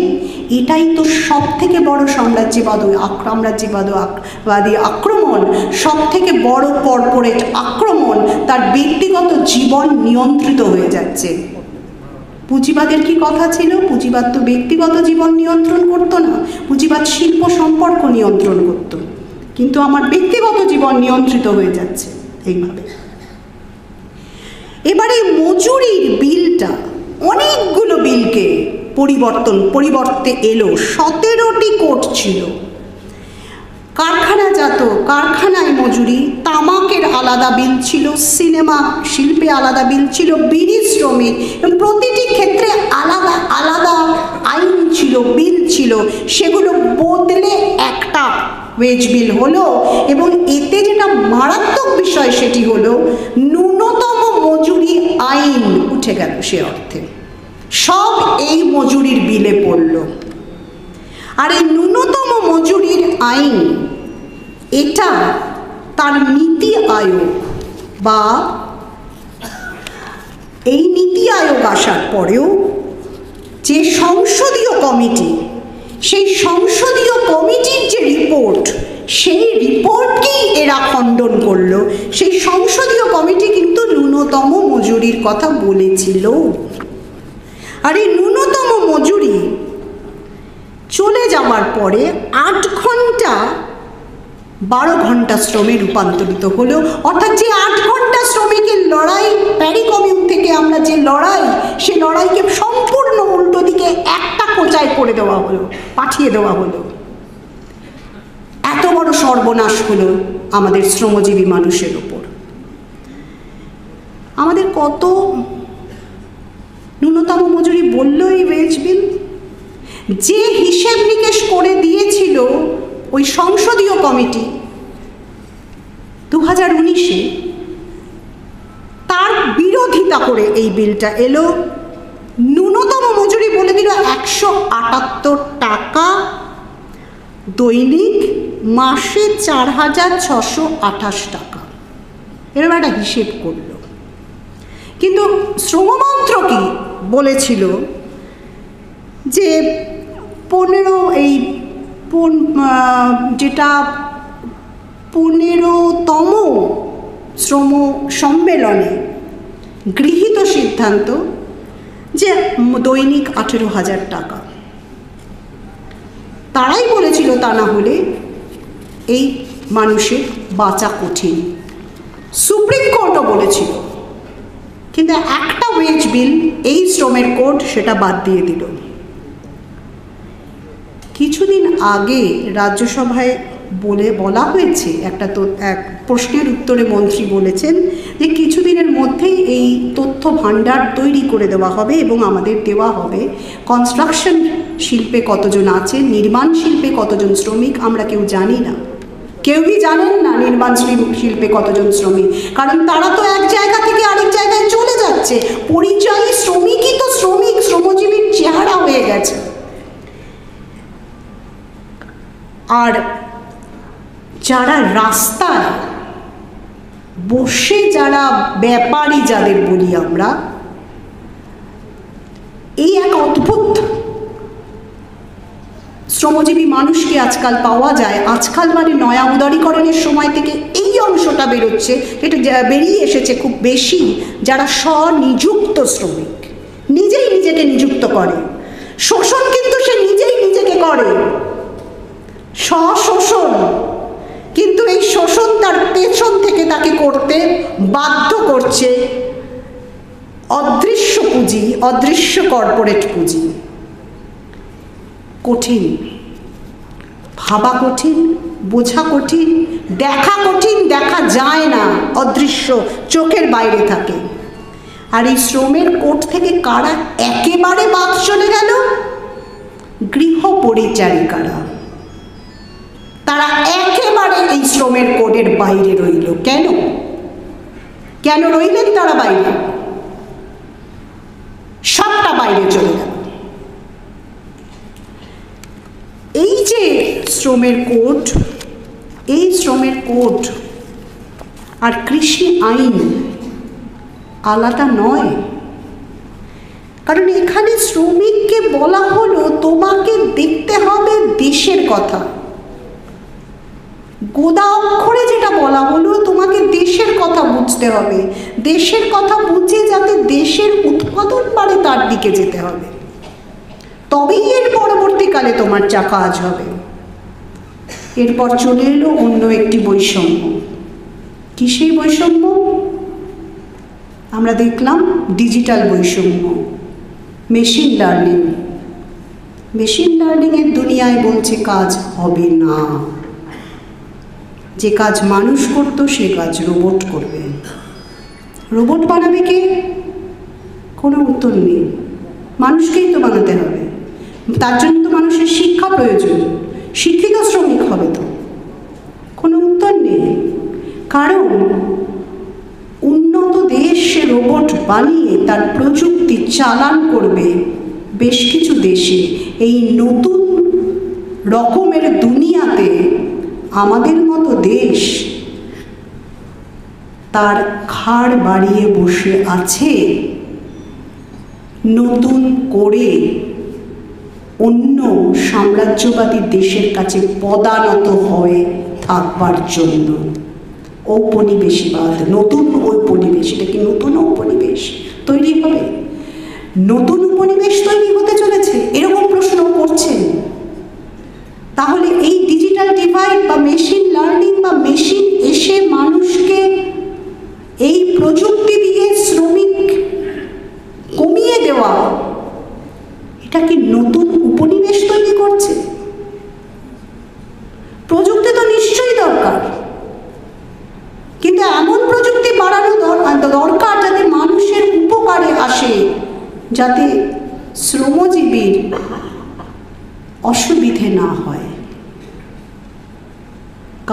এটাই তো সব থেকে বড় সাম্রাজ্যবাদী আক্রমণ, সব থেকে বড় কর্পোরেট আক্রমণ। তার ব্যক্তিগত জীবন নিয়ন্ত্রিত হয়ে যাচ্ছে। পুঁজিবাদের কি কথা ছিল? পুঁজিবাদ তো ব্যক্তিগত জীবন নিয়ন্ত্রণ করতো না, পুঁজিবাদ শিল্প সম্পর্ক নিয়ন্ত্রণ করত। কিন্তু আমার ব্যক্তিগত জীবন নিয়ন্ত্রিত হয়ে যাচ্ছে এইভাবে। এবারে মজুরির বিলটা অনেকগুলো বিলকে পরিবর্তে এলো। 17টি কোড ছিল। কারখানায় মজুরি, তামাকের আলাদা বিল ছিল, সিনেমা শিল্পে আলাদা বিল ছিল, বিড়ি শ্রমিক, প্রতিটি ক্ষেত্রে আলাদা আলাদা আইন ছিল, বিল ছিল। সেগুলো বদলে একটা ওয়েজ বিল হলো। এবং এতে যেটা মারাত্মক বিষয় সেটি হলো ন্যূনতম মজুরি আইন উঠে গেল। সে অর্থে সব এই মজুরির বিলে পড়ল। আর এই ন্যূনতম মজুরির আইন, এটা তার নীতি আয়োগ বা এই নীতি আয়োগ আসার পরেও যে সংসদীয় কমিটি, সেই সংসদীয় কমিটির যে রিপোর্ট, সেই রিপোর্টকেই এরা খণ্ডন করলো। সেই সংসদীয় কমিটি কিন্তু ন্যূনতম মজুরির কথা বলেছিল। আর এই ন্যূনতম মজুরি চলে যাওয়ার পরে 8 ঘন্টা 12 ঘন্টা শ্রমে রূপান্তরিত হলো। অর্থাৎ যে 8 ঘন্টা শ্রমিকের লড়াই, প্যারি কমিউন থেকে আমরা যে লড়াই, সে লড়াইকে সম্পূর্ণ উল্টো দিকে একটা কোচায় করে দেওয়া হলো, পাঠিয়ে দেওয়া হলো। এত বড় সর্বনাশ হলো আমাদের শ্রমজীবী মানুষের ওপর। আমাদের কত ন্যূনতম মজুরি বলল এই ওয়েজ বিল? যে হিসেব নিকেশ করে দিয়েছিল ওই সংসদীয় কমিটি 2019-এ, তার বিরোধিতা করে এই বিলটা এলো। ন্যূনতম মজুরি বলে দিল 178 টাকা দৈনিক, মাসে 4628 টাকা। এরকম একটা হিসেব করল। কিন্তু শ্রমমন্ত্রক কি বলেছিল যে 15তম শ্রম সম্মেলনে গৃহীত সিদ্ধান্ত যে দৈনিক 18,000 টাকা। তারাই বলেছিল তা না হলে এই মানুষের বাঁচা কঠিন। সুপ্রিম কোর্টও বলেছিল কিন্তু একটা ওয়েজ বিল, এই শ্রমের কোড, সেটা বাদ দিয়ে দিল। কিছুদিন আগে রাজ্যসভায় বলা হয়েছে, এক প্রশ্নের উত্তরে মন্ত্রী বলেছেন যে কিছুদিনের মধ্যেই এই তথ্য ভাণ্ডার তৈরি করে দেওয়া হবে এবং আমাদের দেওয়া হবে কনস্ট্রাকশন শিল্পে কতজন আছে, নির্মাণ শিল্পে কতজন শ্রমিক আমরা কেউ জানি না। কেউই জানেন না নির্মাণ শিল্পে কতজন শ্রমিক, কারণ তারা তো এক জায়গা থেকে আরেক জায়গায় চলে যাচ্ছে। পরিযায়ী শ্রমিকই তো শ্রমিক, শ্রমজীবীর চেহারা হয়ে গেছে। আর যারা রাস্তায় বসে, যারা ব্যাপারী যাদের বলি আমরা, এই এক অদ্ভুত শ্রমজীবী মানুষকে আজকাল পাওয়া যায়। আজকাল মানে নয়া উদারীকরণের সময় থেকে এই অংশটা বেরোচ্ছে, এটা বেরিয়ে এসেছে খুব বেশি, যারা স্বনিযুক্ত শ্রমিক, নিজেই নিজেকে নিযুক্ত করে। শোষণ কিন্তু সে নিজেই নিজেকে করে, স্বশোষণ, কিন্তু এই শোষণ তার পেছন থেকে তাকে করতে বাধ্য করছে অদৃশ্য পুঁজি, অদৃশ্য কর্পোরেট পুঁজি। কঠিন, ভাবা কঠিন, বোঝা কঠিন, দেখা কঠিন, দেখা যায় না, অদৃশ্য, চোখের বাইরে থাকে। আর এই শ্রমের কোড থেকে কারা একেবারে বাদ চলে গেল? গৃহ পরিচারিকারা। তারা একেবারে এই শ্রমের কোডের বাইরে রইল। কেন কেন রইলেন তারা বাইরে? সবটা বাইরে চলে গেল। এই যে শ্রমের কোড, এই শ্রমের কোড আর কৃষি আইন আলাদা নয়। কারণ এখানে শ্রমিককে বলা হলো তোমাকে দেখতে হবে দেশের কথা। গোদা অক্ষরে যেটা বলা হলো, তোমাকে দেশের কথা বুঝতে হবে, দেশের কথা বুঝে যাতে দেশের উৎপাদন বাড়ে তার দিকে যেতে হবে, তবেই এর পরবর্তীকালে তোমার যা কাজ হবে। এরপর চলে এলো অন্য একটি বৈষম্য। কি সেই বৈষম্য? আমরা দেখলাম ডিজিটাল বৈষম্য, মেশিন লার্নিং। মেশিন লার্নিংয়ের দুনিয়ায় বলছে কাজ হবে না, যে কাজ মানুষ করতো সে কাজ রোবট করবে। রোবট বানাবে কে? কোনো উত্তর নেই। মানুষকেই তো বানাতে হবে, তার জন্য তো মানুষের শিক্ষা প্রয়োজন, শিক্ষিত শ্রমিক হবে তো। কোনো উত্তর নেই, কারণ উন্নত দেশ সে রোবট বানিয়ে তার প্রযুক্তি চালান করবে বেশ কিছু দেশে। এই নতুন রকমের দুনিয়াতে আমাদের মতো দেশ তার ঘাড় বাড়িয়ে বসে আছে নতুন করে অন্য সাম্রাজ্যবাদী দেশের কাছে পদানত হয়ে থাকবার জন্য। ঔপনিবেশিবাদ, নতুন ঔপনিবেশ, এটা কি নতুন ঔপনিবেশ তৈরি হবে? নতুন উপনিবেশ তৈরি হতে চলেছে, এরকম প্রশ্ন করছেন। তাহলে এই ডিজিটাল ডিভাইড বা মেশিন লার্নিং বা মেশিন এসে মানুষকে এই প্রযুক্তি দিয়ে শ্রমিক কমিয়ে দেওয়া, এটা কি নতুন উপনিবেশ তৈরি করছে? প্রযুক্তি তো নিশ্চয়ই দরকার, কিন্তু এমন প্রযুক্তি বাড়ানো দরকার যাতে মানুষের উপকারে আসে, যাতে শ্রমজীবীর অসুবিধে না হয়।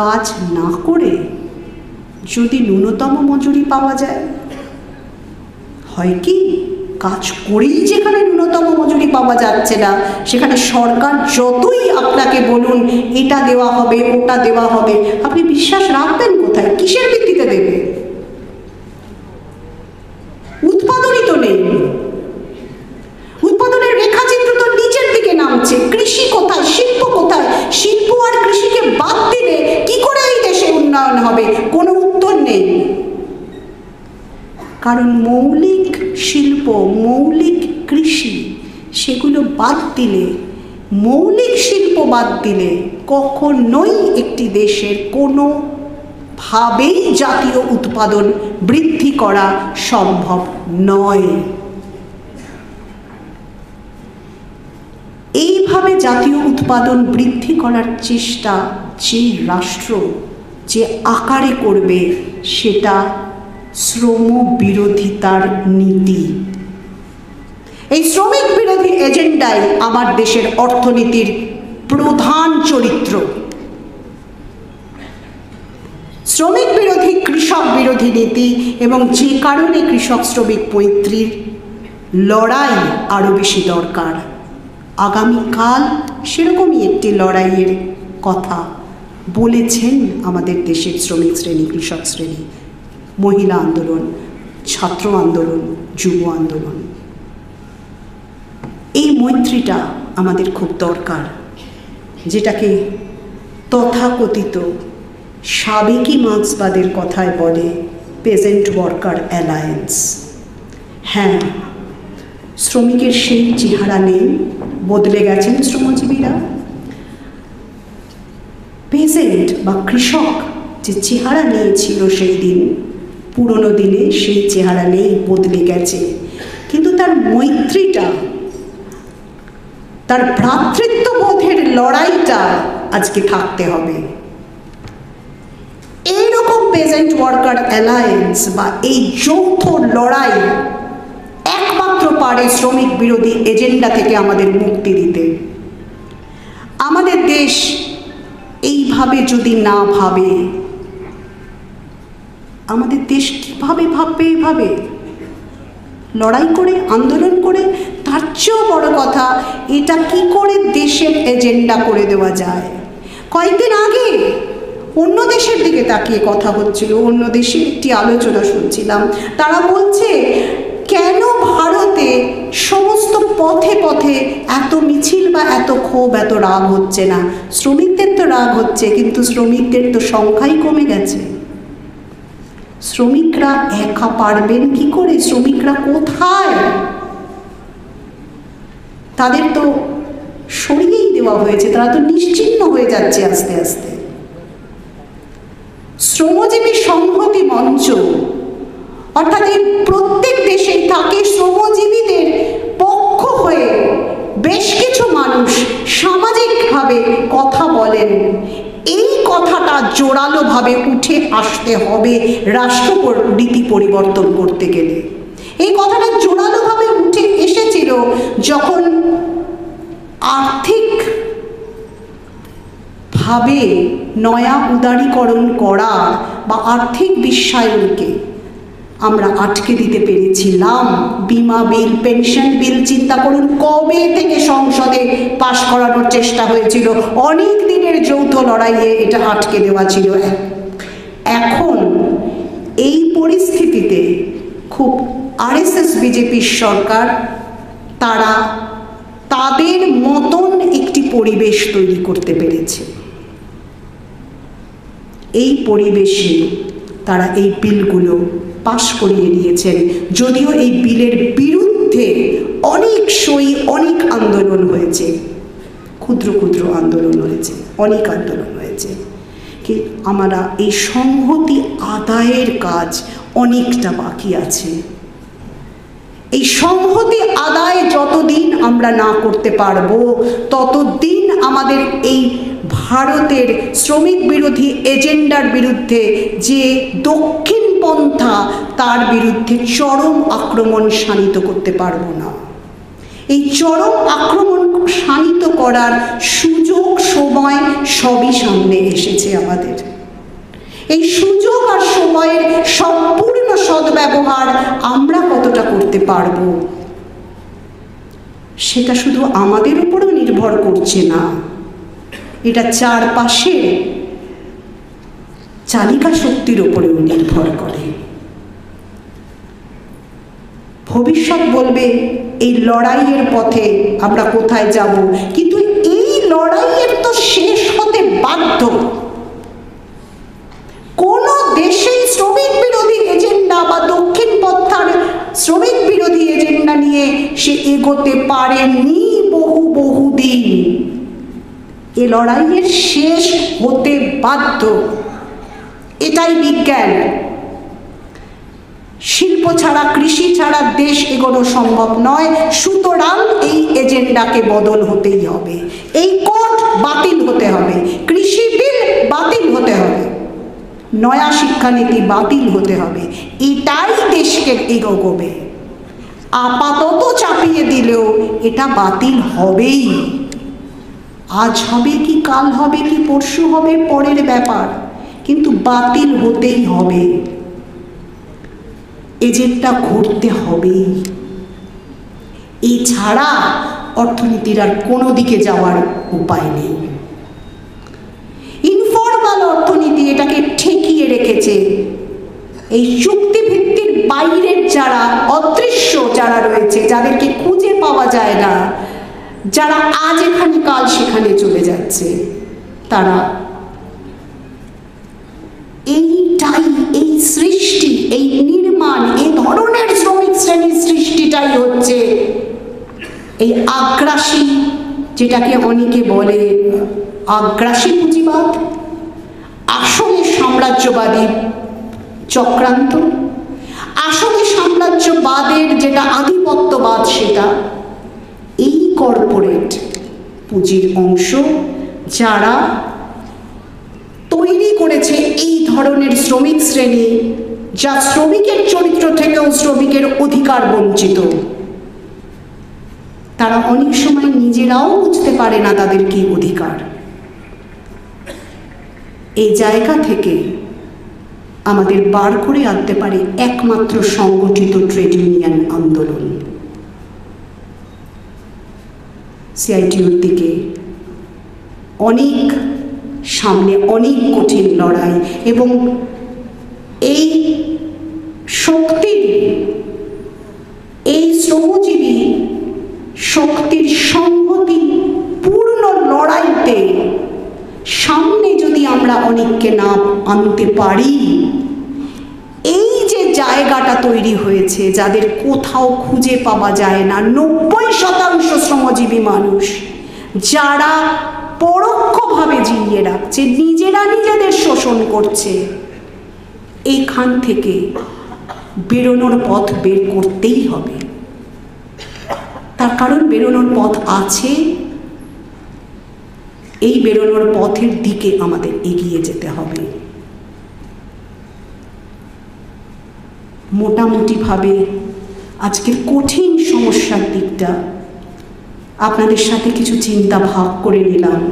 কাজ না করে যদি ন্যূনতম মজুরি পাওয়া যায়, হয় কি কাজ করেই যেখানে ন্যূনতম মজুরি পাওয়া যাচ্ছে না, সেখানে সরকার যতই আপনাকে বলুন এটা দেওয়া হবে ওটা দেওয়া হবে, আপনি বিশ্বাস রাখবেন কোথায়? কিসের ভিত্তিতে দেবে? উৎপাদনই তো নেই, উৎপাদনের রেখাচিত্র তো নিচের দিকে নামছে। কৃষি কোথায়? শিল্প কোথায়? শিল্প আর কৃষিকে বাদ দিলে কি করে এই দেশে উন্নয়ন হবে? কোনো উত্তর নেই। কারণ মৌলিক শিল্প, মৌলিক কৃষি, সেগুলো বাদ দিলে, মৌলিক শিল্প বাদ দিলে কখনোই একটি দেশের কোনো ভাবেই জাতীয় উৎপাদন বৃদ্ধি করা সম্ভব নয়। এইভাবে জাতীয় উৎপাদন বৃদ্ধি করার চেষ্টা যে রাষ্ট্র যে আকারে করবে, সেটা শ্রম বিরোধিতার নীতি। এই শ্রমিক বিরোধী এজেন্ডাই আমার দেশের অর্থনীতির প্রধান চরিত্র। শ্রমিক বিরোধী, কৃষক বিরোধী নীতি, এবং যে কারণে কৃষক শ্রমিক মৈত্রীর লড়াই আরও বেশি দরকার। আগামীকাল সেরকমই একটি লড়াইয়ের কথা বলেছেন আমাদের দেশের শ্রমিক শ্রেণী, কৃষক শ্রেণী, মহিলা আন্দোলন, ছাত্র আন্দোলন, যুব আন্দোলন। এই মৈত্রীটা আমাদের খুব দরকার, যেটাকে তথাকথিত সাবেকি মার্ক্সবাদের কথায় বলে পেজেন্ট ওয়ার্কার অ্যালায়েন্স। হ্যাঁ, শ্রমিকের সেই চেহারা নেই, বদলে গেছেন শ্রমজীবীরা। পেজেন্ট বা কৃষক যে চেহারা নিয়েছিল সেই দিন, পুরনো দিনে সেই চেহারা নেই, বদলে গেছে। কিন্তু তার মৈত্রীটা, তার ভ্রাতৃত্ববোধের লড়াইটা আজকে থাকতে হবে। এইরকম পেজেন্ট ওয়ার্কার অ্যালায়েন্স বা এই যৌথ লড়াই একমাত্র পারে শ্রমিক বিরোধী এজেন্ডা থেকে আমাদের মুক্তি দিতে। আমাদের দেশ এইভাবে যদি না ভাবে, আমাদের দেশ কিভাবে ভাববে? এইভাবে লড়াই করে, আন্দোলন করে? তার চেয়েও বড় কথা, এটা কি করে দেশের এজেন্ডা করে দেওয়া যায়। কয়েকদিন আগে অন্য দেশের দিকে তাকিয়ে কথা হচ্ছিল, অন্য দেশের একটি আলোচনা শুনছিলাম। তারা বলছে, কেন ভারতে সমস্ত পথে পথে এত মিছিল বা এত ক্ষোভ, এত রাগ হচ্ছে না? শ্রমিকদের তো রাগ হচ্ছে, কিন্তু শ্রমিকদের তো সংখ্যাই কমে গেছে। শ্রমিকরা একা পারবেন কি করে? শ্রমিকরা কোথায়? তাদের তো সরিয়েই দেওয়া হয়েছে, তারা তো নিশ্চিহ্ন হয়ে যাচ্ছে আস্তে আস্তে। শ্রমজীবী সংহতি মঞ্চ, অর্থাৎ এই প্রত্যেক দেশেই থাকে শ্রমজীবীদের পক্ষ হয়ে বেশ কিছু মানুষ সামাজিকভাবে কথা বলেন। এই কথাটা জোরালোভাবে উঠে আসতে হবে রাষ্ট্রনীতি পরিবর্তন করতে গেলে। এই কথাটা জোরালোভাবে উঠে এসেছিল যখন আর্থিকভাবে নয়া উদারীকরণ করা বা আর্থিক বিশ্বায়নকে আমরা আটকে দিতে পেরেছিলাম। বিমা বিল, পেনশন বিল, চিন্তা করুন কবে থেকে সংসদে পাশ করানোর চেষ্টা হয়েছিল। অনেক দিনের যৌথ লড়াইয়ে এটা আটকে দেওয়া ছিল। এখন এই পরিস্থিতিতে খুব আরএসএস বিজেপির সরকার, তারা তাদের মতন একটি পরিবেশ তৈরি করতে পেরেছে। এই পরিবেশে তারা এই বিলগুলো পাশ করিয়ে দিয়েছেন। যদিও এই বিলের বিরুদ্ধে অনেক সই, অনেক আন্দোলন হয়েছে, ক্ষুদ্র ক্ষুদ্র আন্দোলন হয়েছে, অনেক আন্দোলন হয়েছে, কি আমরা এই সংহতি আদায়ের কাজ অনেকটা বাকি আছে। এই সংহতি আদায় যতদিন আমরা না করতে পারবো, ততদিন আমাদের এই ভারতের শ্রমিক বিরোধী এজেন্ডার বিরুদ্ধে যে দক্ষিণ পন্থা, তার বিরুদ্ধে চরম আক্রমণ শানিত করতে পারবো না। এই চরম আক্রমণ শানিত করার সুযোগ, সময় সবই সামনে এসেছে আমাদের। এই সুযোগ আর সময়ের সম্পূর্ণ সদ্ব্যবহার আমরা কতটা করতে পারবো, সেটা শুধু আমাদের উপরও নির্ভর করছে না, এটা চারপাশে চালিকা শক্তির উপরেও নির্ভর করে। ভবিষ্যৎ বলবে এই লড়াইয়ের পথে আমরা কোথায় যাব, কিন্তু এই লড়াইয়ের তো শেষ হতে বাধ্য। কোন দেশেই শ্রমিক বিরোধী এজেন্ডা বা দক্ষিণ পন্থার শ্রমিক বিরোধী এজেন্ডা নিয়ে সে এগোতে পারেনি বহুদিন। এ লড়াইয়ের শেষ হতে বাধ্য। এটাই বিজ্ঞান। শিল্প ছাড়া, কৃষি ছাড়া দেশ এগোনো সম্ভব নয়। সুতরাং এই এজেন্ডাকে বদল হতেই হবে, এই কোড বাতিল হতে হবে, কৃষি বিল বাতিল হতে হবে, নয়া শিক্ষানীতি বাতিল হতে হবে। এটাই দেশকে এগোবে। আপাতত চাপিয়ে দিলেও এটা বাতিল হবেই। আজ হবে কি কাল হবে কি পরশু হবে পরের ব্যাপার, কিন্তু বাতিল হতেই হবে। এজেন্ডা ঘটতে হবেই। এছাড়া অর্থনীতির আর কোনো দিকে যাওয়ার উপায় নেই। ইনফরমাল অর্থনীতি এটাকে ঠেকিয়ে রেখেছে। এই চুক্তিভিত্তির বাইরের যারা অদৃশ্য যারা রয়েছে, যাদেরকে খুঁজে পাওয়া যায় না, যারা আজ এখানে কাল সেখানে চলে যাচ্ছে, তারা এইটাই, এই সৃষ্টি, এই নির্মাণ, এই ধরনের শ্রমিক শ্রেণীর সৃষ্টিটাই হচ্ছে এই আগ্রাসী, যেটাকে অনেকে বলে আগ্রাসী পুঁজিবাদ, আসলে সাম্রাজ্যবাদী চক্রান্ত, আসলে সাম্রাজ্যবাদের যেটা আধিপত্যবাদ, সেটা এই কর্পোরেট পুঁজির অংশ, যারা তৈরি করেছে এই ধরনের শ্রমিক শ্রেণী, যা শ্রমিকের চরিত্র থেকেও শ্রমিকের অধিকার বঞ্চিত। তারা অনেক সময় নিজেরাও বুঝতে পারে না তাদের কি অধিকার। এই জায়গা থেকে আমাদের বার করে আনতে পারে একমাত্র সংগঠিত ট্রেড ইউনিয়ন আন্দোলন। সিআইটিউর দিকে অনেক সামনে, অনেক কঠিন লড়াই, এবং এই শক্তির, এই শ্রমজীবী শক্তির সংহতি পূর্ণ লড়াইতে সামনে যদি আমরা অনেককে না আনতে পারি, এই যে জায়গাটা তৈরি হয়েছে, যাদের কোথাও খুঁজে পাওয়া যায় না, 90% শ্রমজীবী মানুষ, যারা পরোক্ষভাবে জিইয়ে রাখছে, নিজেরা নিজেদের শোষণ করছে, এইখান থেকে বেরোনোর পথ বের করতেই হবে। তার কারণ বেরোনোর পথ আছে, এই বেরোনোর পথের দিকে আমাদের এগিয়ে যেতে হবে। মোটামুটিভাবে আজকের কঠিন সমস্যার দিকটা আপনাদের সাথে কিছু চিন্তা ভাগ করে নিলাম।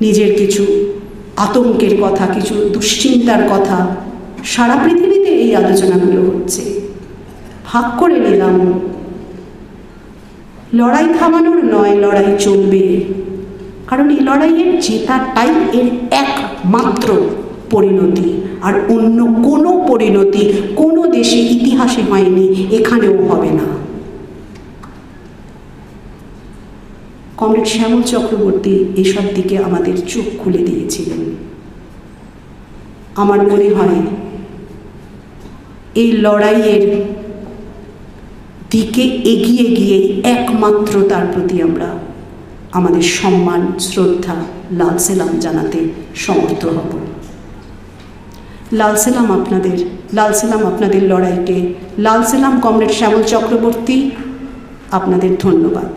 নিজের কিছু আতঙ্কের কথা, কিছু দুশ্চিন্তার কথা, সারা পৃথিবীতে এই আলোচনাগুলো হচ্ছে, ভাগ করে নিলাম। লড়াই থামানোর নয়, লড়াই চলবে, কারণ এই লড়াইয়ের জেতাটাই এর একমাত্র পরিণতি। আর অন্য কোনো পরিণতি কোনো দেশে ইতিহাসে হয়নি, এখানেও হবে না। কমরেড শ্যামল চক্রবর্তী এসব দিকে আমাদের চোখ খুলে দিয়েছিলেন। আমার মনে হয় এই লড়াইয়ের দিকে এগিয়ে গিয়ে একমাত্র তার প্রতি আমরা আমাদের সম্মান, শ্রদ্ধা, লাল সেলাম জানাতে সমর্থ হব। লাল সেলাম আপনাদের, লাল সেলাম আপনাদের লড়াইকে, লাল সেলাম কমরেড শ্যামল চক্রবর্তী, আপনাদের ধন্যবাদ।